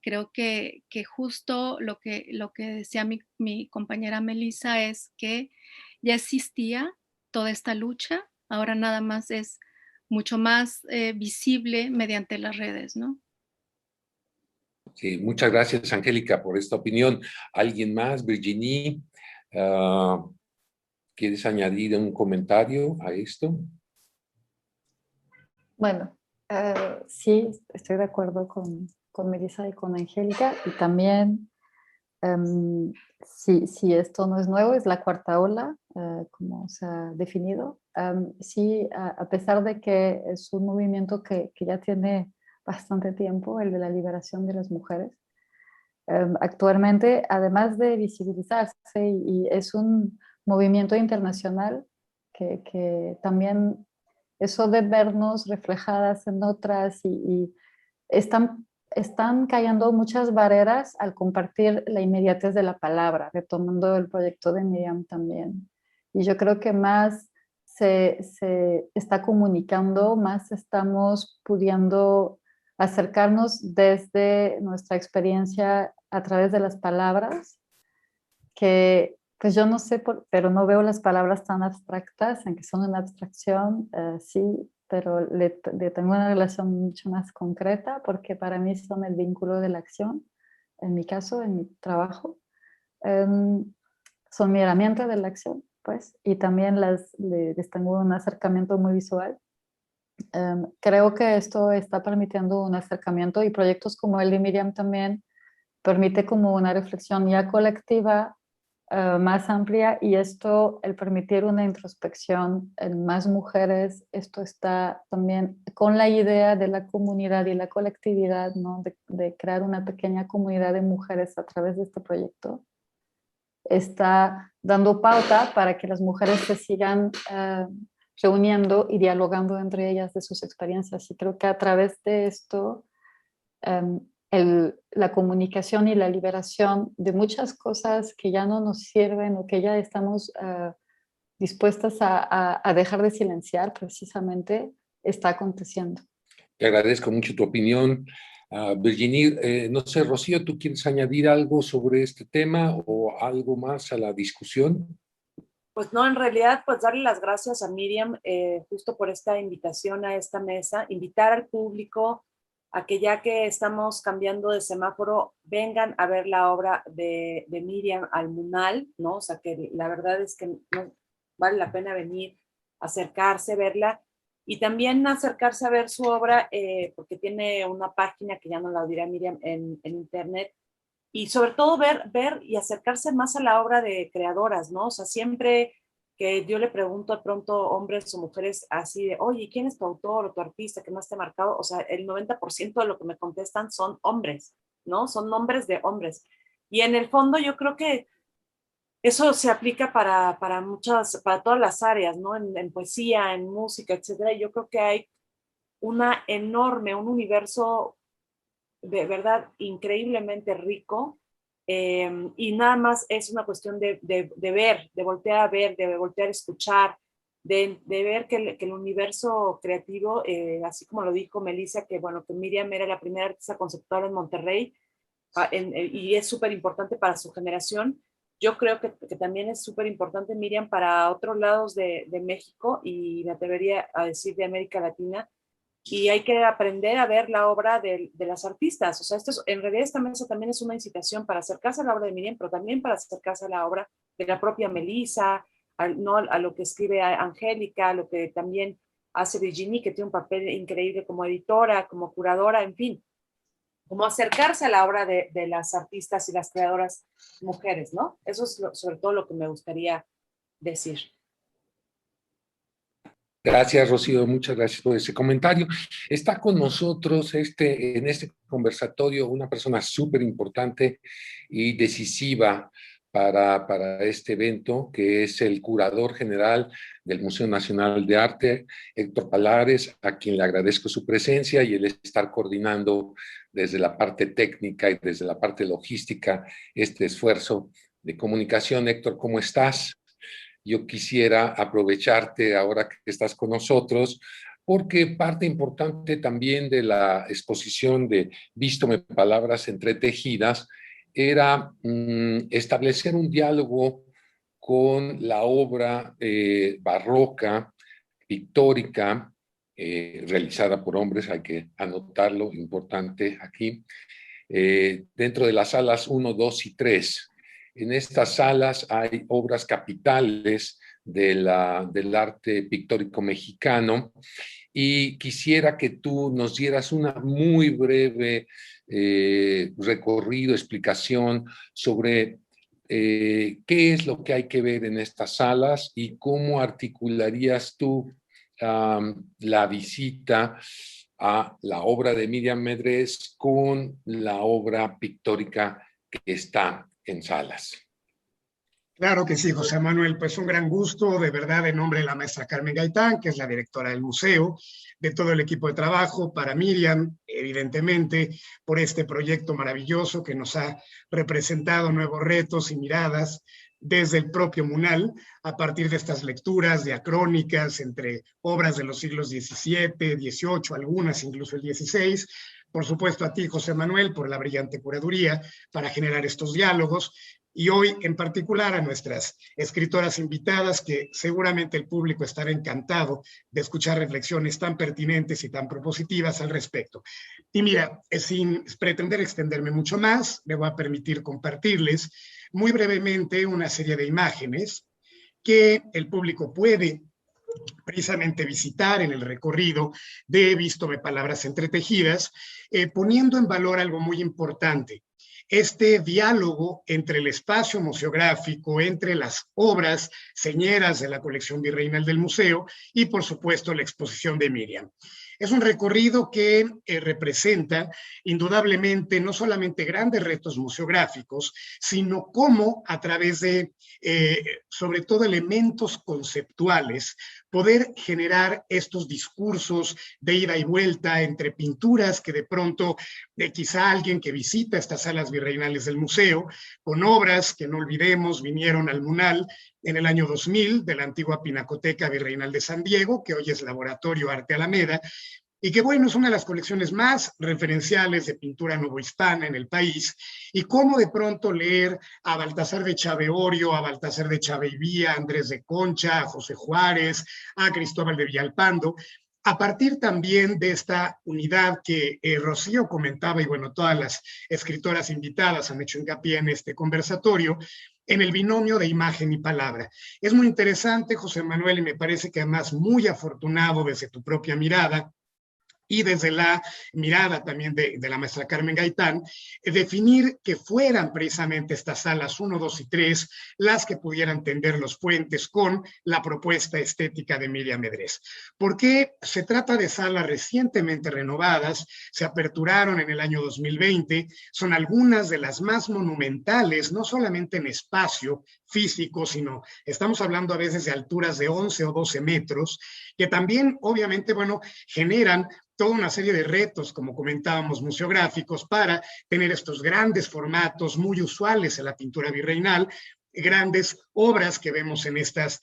creo que justo lo que decía mi compañera Melissa es que ya existía toda esta lucha, ahora nada más es mucho más visible mediante las redes, ¿no? Sí, muchas gracias, Angélica, por esta opinión. ¿Alguien más? Virginie, ¿quieres añadir un comentario a esto? Bueno, sí, estoy de acuerdo con Melissa y con Angélica, y también si esto no es nuevo, es la cuarta ola, como se ha definido. Sí, a pesar de que es un movimiento que ya tiene bastante tiempo, el de la liberación de las mujeres, actualmente, además de visibilizarse, y es un movimiento internacional que también eso de vernos reflejadas en otras y están cayendo muchas barreras al compartir la inmediatez de la palabra, retomando el proyecto de Miriam también. Y yo creo que más se está comunicando, más estamos pudiendo acercarnos desde nuestra experiencia a través de las palabras, que pues yo no sé, pero no veo las palabras tan abstractas, aunque son una abstracción, sí, pero le tengo una relación mucho más concreta, porque para mí son el vínculo de la acción, en mi caso, en mi trabajo. Son mi herramienta de la acción, pues, y también les tengo un acercamiento muy visual. Creo que esto está permitiendo un acercamiento, y proyectos como el de Miriam también permite como una reflexión ya colectiva, más amplia, y esto, el permitir una introspección en más mujeres, esto está también con la idea de la comunidad y la colectividad, ¿no? De crear una pequeña comunidad de mujeres a través de este proyecto. Está dando pauta para que las mujeres se sigan reuniendo y dialogando entre ellas de sus experiencias, y creo que a través de esto la comunicación y la liberación de muchas cosas que ya no nos sirven o que ya estamos dispuestas a dejar de silenciar, precisamente está aconteciendo. Te agradezco mucho tu opinión. Virginie, no sé, Rocío, ¿tú quieres añadir algo sobre este tema o algo más a la discusión? Pues no, en realidad, pues darle las gracias a Miriam justo por esta invitación a esta mesa, invitar al público a que, ya que estamos cambiando de semáforo, vengan a ver la obra de Miriam al MUNAL, ¿no? O sea, que la verdad es que no vale la pena venir, acercarse, verla, y también acercarse a ver su obra, porque tiene una página que ya nos la dirá Miriam en internet, y sobre todo ver y acercarse más a la obra de creadoras, ¿no? O sea, siempre que yo le pregunto de pronto hombres o mujeres así de, oye, ¿quién es tu autor o tu artista que más te ha marcado? O sea, el 90% de lo que me contestan son hombres, ¿no? Son nombres de hombres. Y en el fondo yo creo que eso se aplica para todas las áreas, ¿no? En poesía, en música, etcétera. Y yo creo que hay un universo de verdad increíblemente rico, y nada más es una cuestión de ver, de voltear a ver, de voltear a escuchar, de ver que el universo creativo, así como lo dijo Melissa, que bueno, que Miriam era la primera artista conceptual en Monterrey, y es súper importante para su generación. Yo creo que también es súper importante Miriam para otros lados de México, y me atrevería a decir de América Latina, y hay que aprender a ver la obra de las artistas. O sea, en realidad esta mesa también es una incitación para acercarse a la obra de Miriam, pero también para acercarse a la obra de la propia Melissa, ¿no? A lo que escribe Angélica, a lo que también hace Virginie, que tiene un papel increíble como editora, como curadora, en fin, como acercarse a la obra de las artistas y las creadoras mujeres, ¿no? Eso es sobre todo lo que me gustaría decir. Gracias, Rocío, muchas gracias por ese comentario. Está con nosotros en este conversatorio una persona súper importante y decisiva para este evento, que es el curador general del Museo Nacional de Arte, Héctor Palares, a quien le agradezco su presencia y el estar coordinando desde la parte técnica y desde la parte logística este esfuerzo de comunicación. Héctor, ¿cómo estás? Yo quisiera aprovecharte ahora que estás con nosotros, porque parte importante también de la exposición de Vístome Palabras Entretejidas era establecer un diálogo con la obra barroca, pictórica, realizada por hombres, hay que anotarlo, importante aquí, dentro de las salas 1, 2 y 3. En estas salas hay obras capitales del arte pictórico mexicano y quisiera que tú nos dieras una muy breve recorrido, explicación sobre qué es lo que hay que ver en estas salas y cómo articularías tú la visita a la obra de Miriam Medrés con la obra pictórica que está en salas. Claro que sí, José Manuel, pues un gran gusto, de verdad, en nombre de la maestra Carmen Gaitán, que es la directora del museo, de todo el equipo de trabajo, para Miriam, evidentemente, por este proyecto maravilloso que nos ha representado nuevos retos y miradas desde el propio MUNAL, a partir de estas lecturas diacrónicas entre obras de los siglos XVII, XVIII, algunas incluso el XVI. Por supuesto a ti, José Manuel, por la brillante curaduría para generar estos diálogos, y hoy en particular a nuestras escritoras invitadas, que seguramente el público estará encantado de escuchar reflexiones tan pertinentes y tan propositivas al respecto. Y mira, sin pretender extenderme mucho más, me voy a permitir compartirles muy brevemente una serie de imágenes que el público puede precisamente visitar en el recorrido de Vístome Palabras Entretejidas, poniendo en valor algo muy importante: este diálogo entre el espacio museográfico, entre las obras señeras de la colección virreinal del museo y, por supuesto, la exposición de Miriam. Es un recorrido que representa indudablemente no solamente grandes retos museográficos, sino cómo a través de, sobre todo, elementos conceptuales, poder generar estos discursos de ida y vuelta entre pinturas que de pronto quizá alguien que visita estas salas virreinales del museo, con obras que no olvidemos vinieron al MUNAL en el año 2000 de la antigua Pinacoteca Virreinal de San Diego, que hoy es Laboratorio Arte Alameda, y que bueno, es una de las colecciones más referenciales de pintura novohispana en el país, y cómo de pronto leer a Baltasar de Chaveorio, a Baltasar de Chaveivía, a Andrés de Concha, a José Juárez, a Cristóbal de Villalpando, a partir también de esta unidad que Rocío comentaba, y bueno, todas las escritoras invitadas han hecho hincapié en este conversatorio, en el binomio de imagen y palabra. Es muy interesante, José Manuel, y me parece que además muy afortunado desde tu propia mirada, y desde la mirada también de la maestra Carmen Gaitán, definir que fueran precisamente estas salas 1, 2 y 3 las que pudieran tender los puentes con la propuesta estética de Miriam Medrés. Porque se trata de salas recientemente renovadas, se aperturaron en el año 2020, son algunas de las más monumentales, no solamente en espacio físico, sino estamos hablando a veces de alturas de 11 o 12 metros, que también obviamente, bueno, generan toda una serie de retos, como comentábamos, museográficos, para tener estos grandes formatos muy usuales en la pintura virreinal. Grandes obras que vemos en estas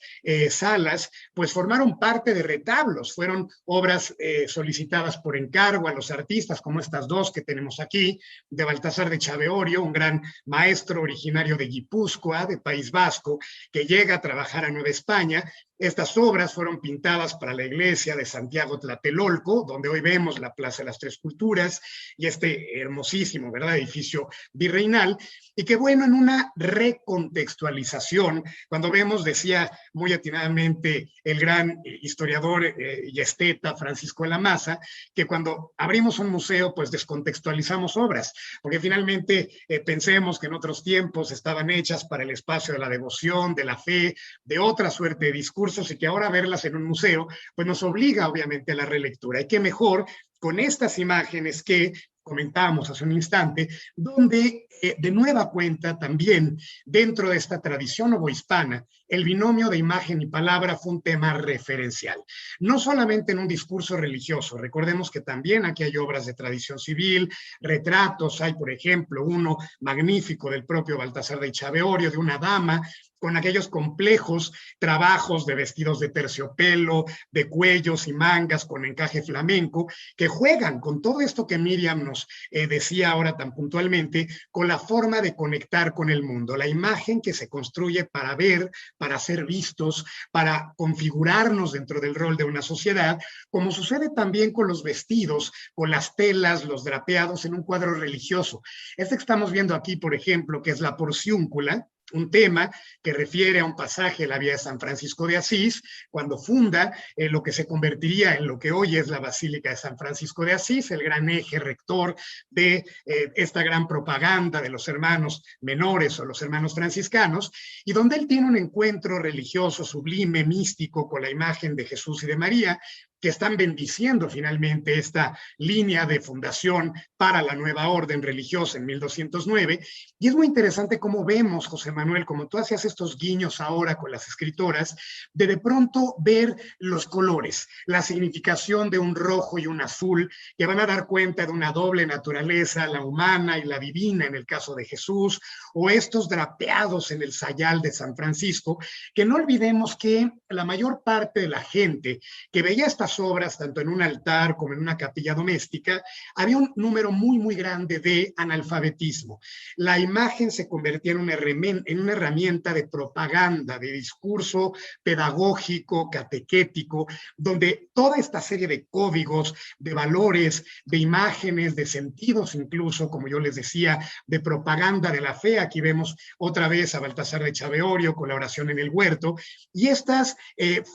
salas, pues formaron parte de retablos, fueron obras solicitadas por encargo a los artistas, como estas dos que tenemos aquí, de Baltasar de Chaveorio, un gran maestro originario de Guipúzcoa, de País Vasco, que llega a trabajar a Nueva España. Estas obras fueron pintadas para la iglesia de Santiago Tlatelolco, donde hoy vemos la Plaza de las Tres Culturas y este hermosísimo, ¿verdad?, edificio virreinal, y que bueno, en una recontextualización, cuando vemos, decía muy atinadamente el gran historiador y esteta Francisco de la Maza, que cuando abrimos un museo, pues descontextualizamos obras, porque finalmente pensemos que en otros tiempos estaban hechas para el espacio de la devoción, de la fe, de otra suerte de discursos, discursos y que ahora verlas en un museo, pues nos obliga obviamente a la relectura. Y qué mejor con estas imágenes que comentábamos hace un instante, donde de nueva cuenta también dentro de esta tradición novohispana, el binomio de imagen y palabra fue un tema referencial. No solamente en un discurso religioso, recordemos que también aquí hay obras de tradición civil, retratos, hay por ejemplo uno magnífico del propio Baltasar de Chaveorio, de una dama, con aquellos complejos trabajos de vestidos de terciopelo, de cuellos y mangas con encaje flamenco, que juegan con todo esto que Miriam nos decía ahora tan puntualmente, con la forma de conectar con el mundo, la imagen que se construye para ver, para ser vistos, para configurarnos dentro del rol de una sociedad, como sucede también con los vestidos, con las telas, los drapeados en un cuadro religioso. Este que estamos viendo aquí, por ejemplo, que es la Porciúncula, un tema que refiere a un pasaje de la vida de San Francisco de Asís, cuando funda lo que se convertiría en lo que hoy es la Basílica de San Francisco de Asís, el gran eje rector de esta gran propaganda de los hermanos menores o los hermanos franciscanos, y donde él tiene un encuentro religioso, sublime, místico, con la imagen de Jesús y de María, que están bendiciendo finalmente esta línea de fundación para la nueva orden religiosa en 1209. Y es muy interesante cómo vemos, José Manuel, como tú hacías estos guiños ahora con las escritoras, de pronto ver los colores, la significación de un rojo y un azul, que van a dar cuenta de una doble naturaleza, la humana y la divina en el caso de Jesús, o estos drapeados en el sayal de San Francisco, que no olvidemos que la mayor parte de la gente que veía estas obras, tanto en un altar como en una capilla doméstica, había un número muy, muy grande de analfabetismo. La imagen se convertía en una herramienta de propaganda, de discurso pedagógico, catequético, donde toda esta serie de códigos, de valores, de imágenes, de sentidos incluso, como yo les decía, de propaganda de la fe. Aquí vemos otra vez a Baltasar de Chaveorio con la oración en el huerto, y estas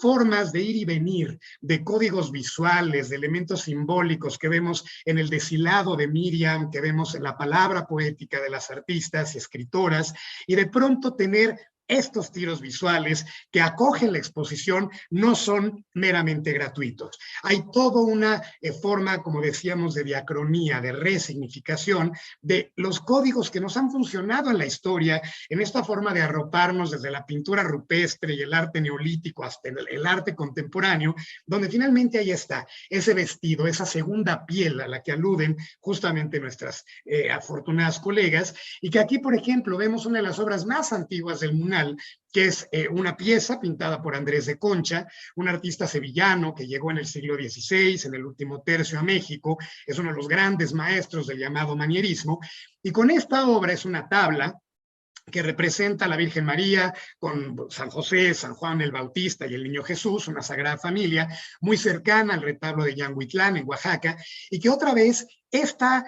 formas de ir y venir, de códigos visuales, de elementos simbólicos que vemos en el deshilado de Miriam, que vemos en la palabra poética de las artistas y escritoras, y de pronto tener estos tiros visuales que acogen la exposición no son meramente gratuitos. Hay toda una forma, como decíamos, de diacronía, de resignificación de los códigos que nos han funcionado en la historia, en esta forma de arroparnos desde la pintura rupestre y el arte neolítico hasta el arte contemporáneo, donde finalmente ahí está ese vestido, esa segunda piel a la que aluden justamente nuestras afortunadas colegas, y que aquí, por ejemplo, vemos una de las obras más antiguas del Munal, que es una pieza pintada por Andrés de Concha, un artista sevillano que llegó en el siglo XVI, en el último tercio a México, es uno de los grandes maestros del llamado manierismo, y con esta obra es una tabla que representa a la Virgen María con San José, San Juan el Bautista y el Niño Jesús, una sagrada familia muy cercana al retablo de Yanguitlán en Oaxaca, y que otra vez esta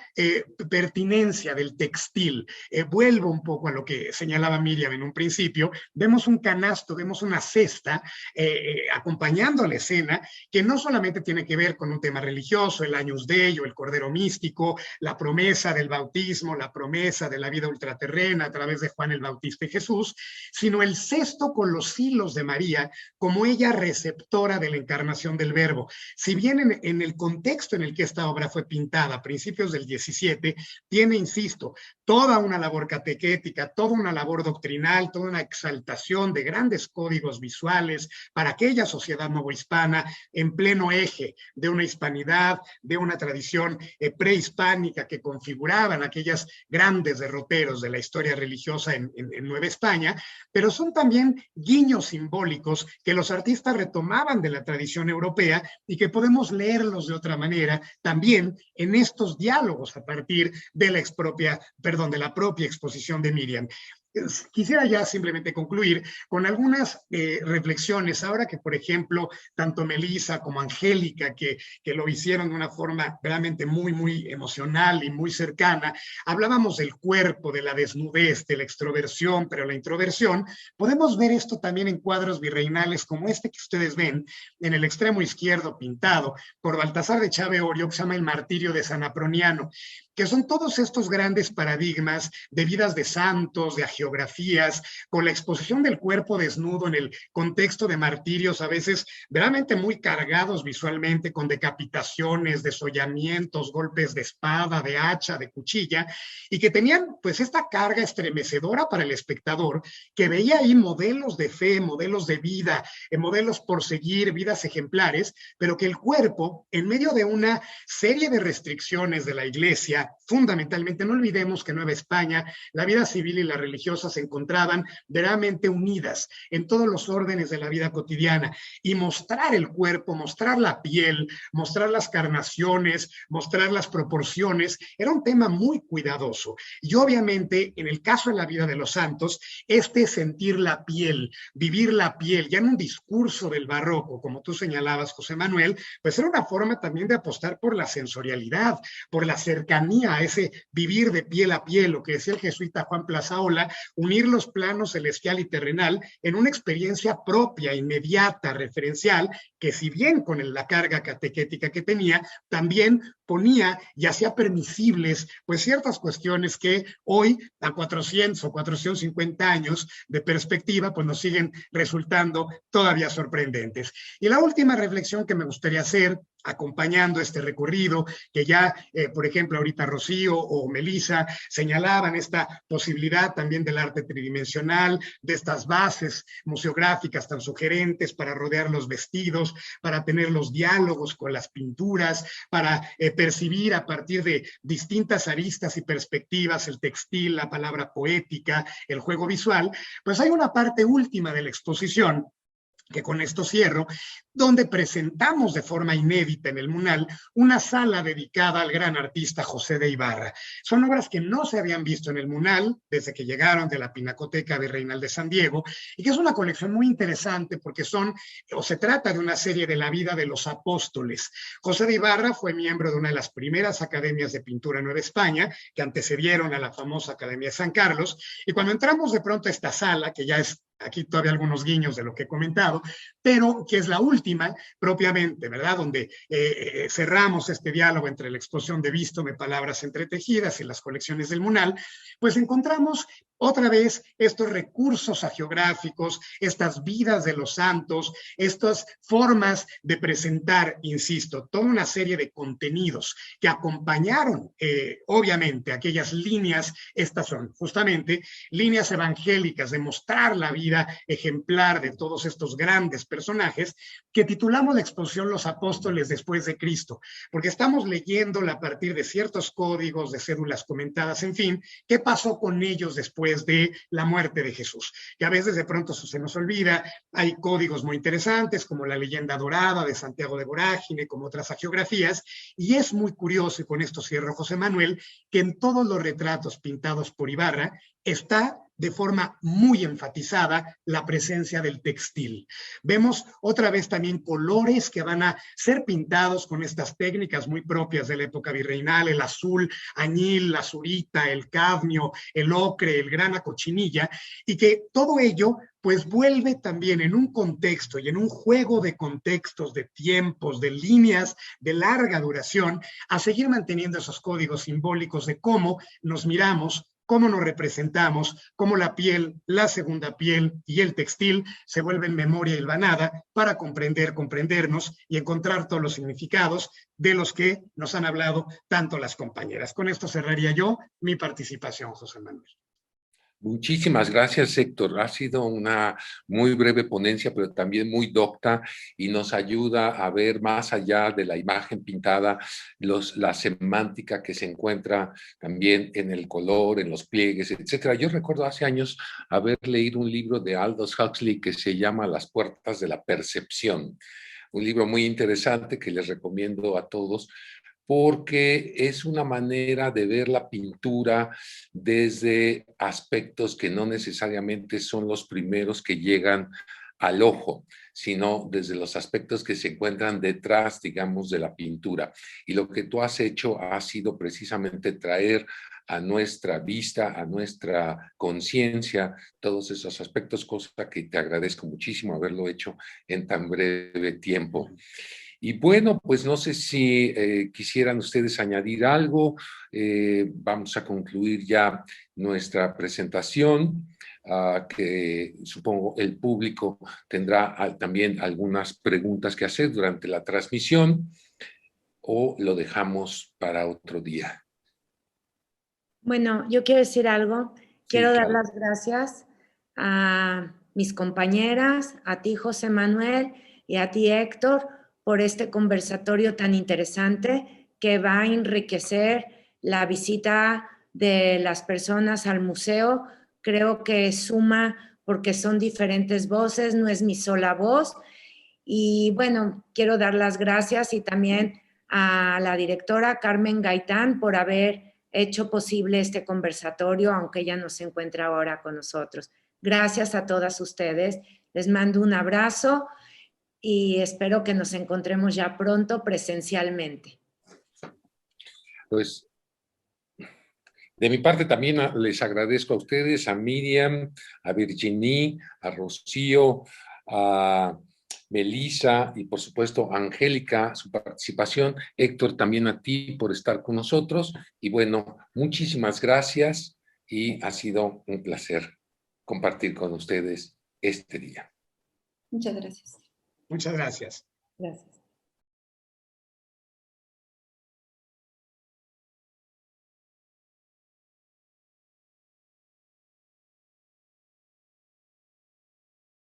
pertinencia del textil, vuelvo un poco a lo que señalaba Miriam en un principio, vemos un canasto, vemos una cesta acompañando la escena, que no solamente tiene que ver con un tema religioso, el Agnus Dei o el Cordero Místico, la promesa del bautismo, la promesa de la vida ultraterrena a través de Juan el Bautista y Jesús, sino el cesto con los hilos de María como ella receptora de la encarnación del Verbo. Si bien en el contexto en el que esta obra fue pintada, principios del 17, tiene, insisto, toda una labor catequética, toda una labor doctrinal, toda una exaltación de grandes códigos visuales para aquella sociedad novohispana en pleno eje de una hispanidad, de una tradición prehispánica que configuraban aquellas grandes derroteros de la historia religiosa en Nueva España, pero son también guiños simbólicos que los artistas retomaban de la tradición europea y que podemos leerlos de otra manera también en estos diálogos a partir de la propia exposición de Miriam. Quisiera ya simplemente concluir con algunas reflexiones, ahora que, por ejemplo, tanto Melissa como Angélica, que lo hicieron de una forma realmente muy, muy emocional y muy cercana, hablábamos del cuerpo, de la desnudez, de la extroversión, pero la introversión, podemos ver esto también en cuadros virreinales como este que ustedes ven en el extremo izquierdo pintado por Baltasar de Chaveorio, que se llama El martirio de San Aproniano, que son todos estos grandes paradigmas de vidas de santos, de hagiografías, con la exposición del cuerpo desnudo en el contexto de martirios, a veces verdaderamente muy cargados visualmente, con decapitaciones, desollamientos, golpes de espada, de hacha, de cuchilla, y que tenían pues esta carga estremecedora para el espectador, que veía ahí modelos de fe, modelos de vida, modelos por seguir, vidas ejemplares, pero que el cuerpo, en medio de una serie de restricciones de la Iglesia, fundamentalmente, no olvidemos que en Nueva España la vida civil y la religiosa se encontraban verdaderamente unidas en todos los órdenes de la vida cotidiana, y mostrar el cuerpo, mostrar la piel, mostrar las carnaciones, mostrar las proporciones, era un tema muy cuidadoso. Y obviamente, en el caso de la vida de los santos, sentir la piel, vivir la piel, ya en un discurso del barroco, como tú señalabas, José Manuel, pues era una forma también de apostar por la sensorialidad, por la cercanía a ese vivir de piel a piel, lo que decía el jesuita Juan Plazaola, unir los planos celestial y terrenal en una experiencia propia, inmediata, referencial, que si bien con la carga catequética que tenía, también ponía y hacía permisibles pues ciertas cuestiones que hoy, a 400 o 450 años de perspectiva, pues nos siguen resultando todavía sorprendentes. Y la última reflexión que me gustaría hacer, acompañando este recorrido, que ya, por ejemplo, ahorita Rocío o Melissa señalaban esta posibilidad también del arte tridimensional, de estas bases museográficas tan sugerentes para rodear los vestidos, para tener los diálogos con las pinturas, para percibir a partir de distintas aristas y perspectivas el textil, la palabra poética, el juego visual, pues hay una parte última de la exposición, que con esto cierro, donde presentamos de forma inédita en el MUNAL una sala dedicada al gran artista José de Ibarra. Son obras que no se habían visto en el MUNAL desde que llegaron de la Pinacoteca Virreinal de San Diego, y que es una colección muy interesante porque se trata de una serie de la vida de los apóstoles. José de Ibarra fue miembro de una de las primeras academias de pintura en Nueva España, que antecedieron a la famosa Academia de San Carlos, y cuando entramos de pronto a esta sala, que ya es aquí todavía algunos guiños de lo que he comentado, pero que es la última propiamente, ¿verdad? Donde cerramos este diálogo entre la exposición de Vístome, palabras entretejidas y las colecciones del MUNAL, pues encontramos otra vez estos recursos hagiográficos, estas vidas de los santos, estas formas de presentar, insisto, toda una serie de contenidos que acompañaron, obviamente, aquellas líneas. Estas son justamente líneas evangélicas de mostrar la vida ejemplar de todos estos grandes personajes, que titulamos la exposición Los Apóstoles después de Cristo, porque estamos leyéndola a partir de ciertos códigos, de cédulas comentadas, en fin, qué pasó con ellos después de la muerte de Jesús, que a veces de pronto se nos olvida. Hay códigos muy interesantes, como la leyenda dorada de Santiago de Vorágine, como otras hagiografías, y es muy curioso, y con esto cierro, José Manuel, que en todos los retratos pintados por Ibarra está de forma muy enfatizada la presencia del textil. Vemos otra vez también colores que van a ser pintados con estas técnicas muy propias de la época virreinal, el azul añil, la azurita, el cadmio, el ocre, el grana cochinilla, y que todo ello pues vuelve también en un contexto y en un juego de contextos, de tiempos, de líneas de larga duración, a seguir manteniendo esos códigos simbólicos de cómo nos miramos, cómo nos representamos, cómo la piel, la segunda piel y el textil se vuelven memoria hilvanada para comprendernos y encontrar todos los significados de los que nos han hablado tanto las compañeras. Con esto cerraría yo mi participación, José Manuel. Muchísimas gracias, Héctor. Ha sido una muy breve ponencia, pero también muy docta, y nos ayuda a ver más allá de la imagen pintada, la semántica que se encuentra también en el color, en los pliegues, etcétera. Yo recuerdo hace años haber leído un libro de Aldous Huxley que se llama Las puertas de la percepción. Un libro muy interesante que les recomiendo a todos, porque es una manera de ver la pintura desde aspectos que no necesariamente son los primeros que llegan al ojo, sino desde los aspectos que se encuentran detrás, digamos, de la pintura. Y lo que tú has hecho ha sido precisamente traer a nuestra vista, a nuestra conciencia, todos esos aspectos, cosa que te agradezco muchísimo haberlo hecho en tan breve tiempo. Y bueno, pues no sé si quisieran ustedes añadir algo. Vamos a concluir ya nuestra presentación, que supongo el público tendrá también algunas preguntas que hacer durante la transmisión, o lo dejamos para otro día. Bueno, yo quiero decir algo. Quiero dar las gracias a mis compañeras, a ti, José Manuel, y a ti, Héctor, por este conversatorio tan interesante que va a enriquecer la visita de las personas al museo. Creo que suma porque son diferentes voces, no es mi sola voz. Y bueno, quiero dar las gracias y también a la directora Carmen Gaitán por haber hecho posible este conversatorio, aunque ella no se encuentra ahora con nosotros. Gracias a todas ustedes. Les mando un abrazo y espero que nos encontremos ya pronto presencialmente. Pues, de mi parte también les agradezco a ustedes, a Miriam, a Virginie, a Rocío, a Melissa y por supuesto a Angélica, su participación. Héctor, también a ti por estar con nosotros. Y bueno, muchísimas gracias y ha sido un placer compartir con ustedes este día. Muchas gracias. Muchas gracias. Gracias.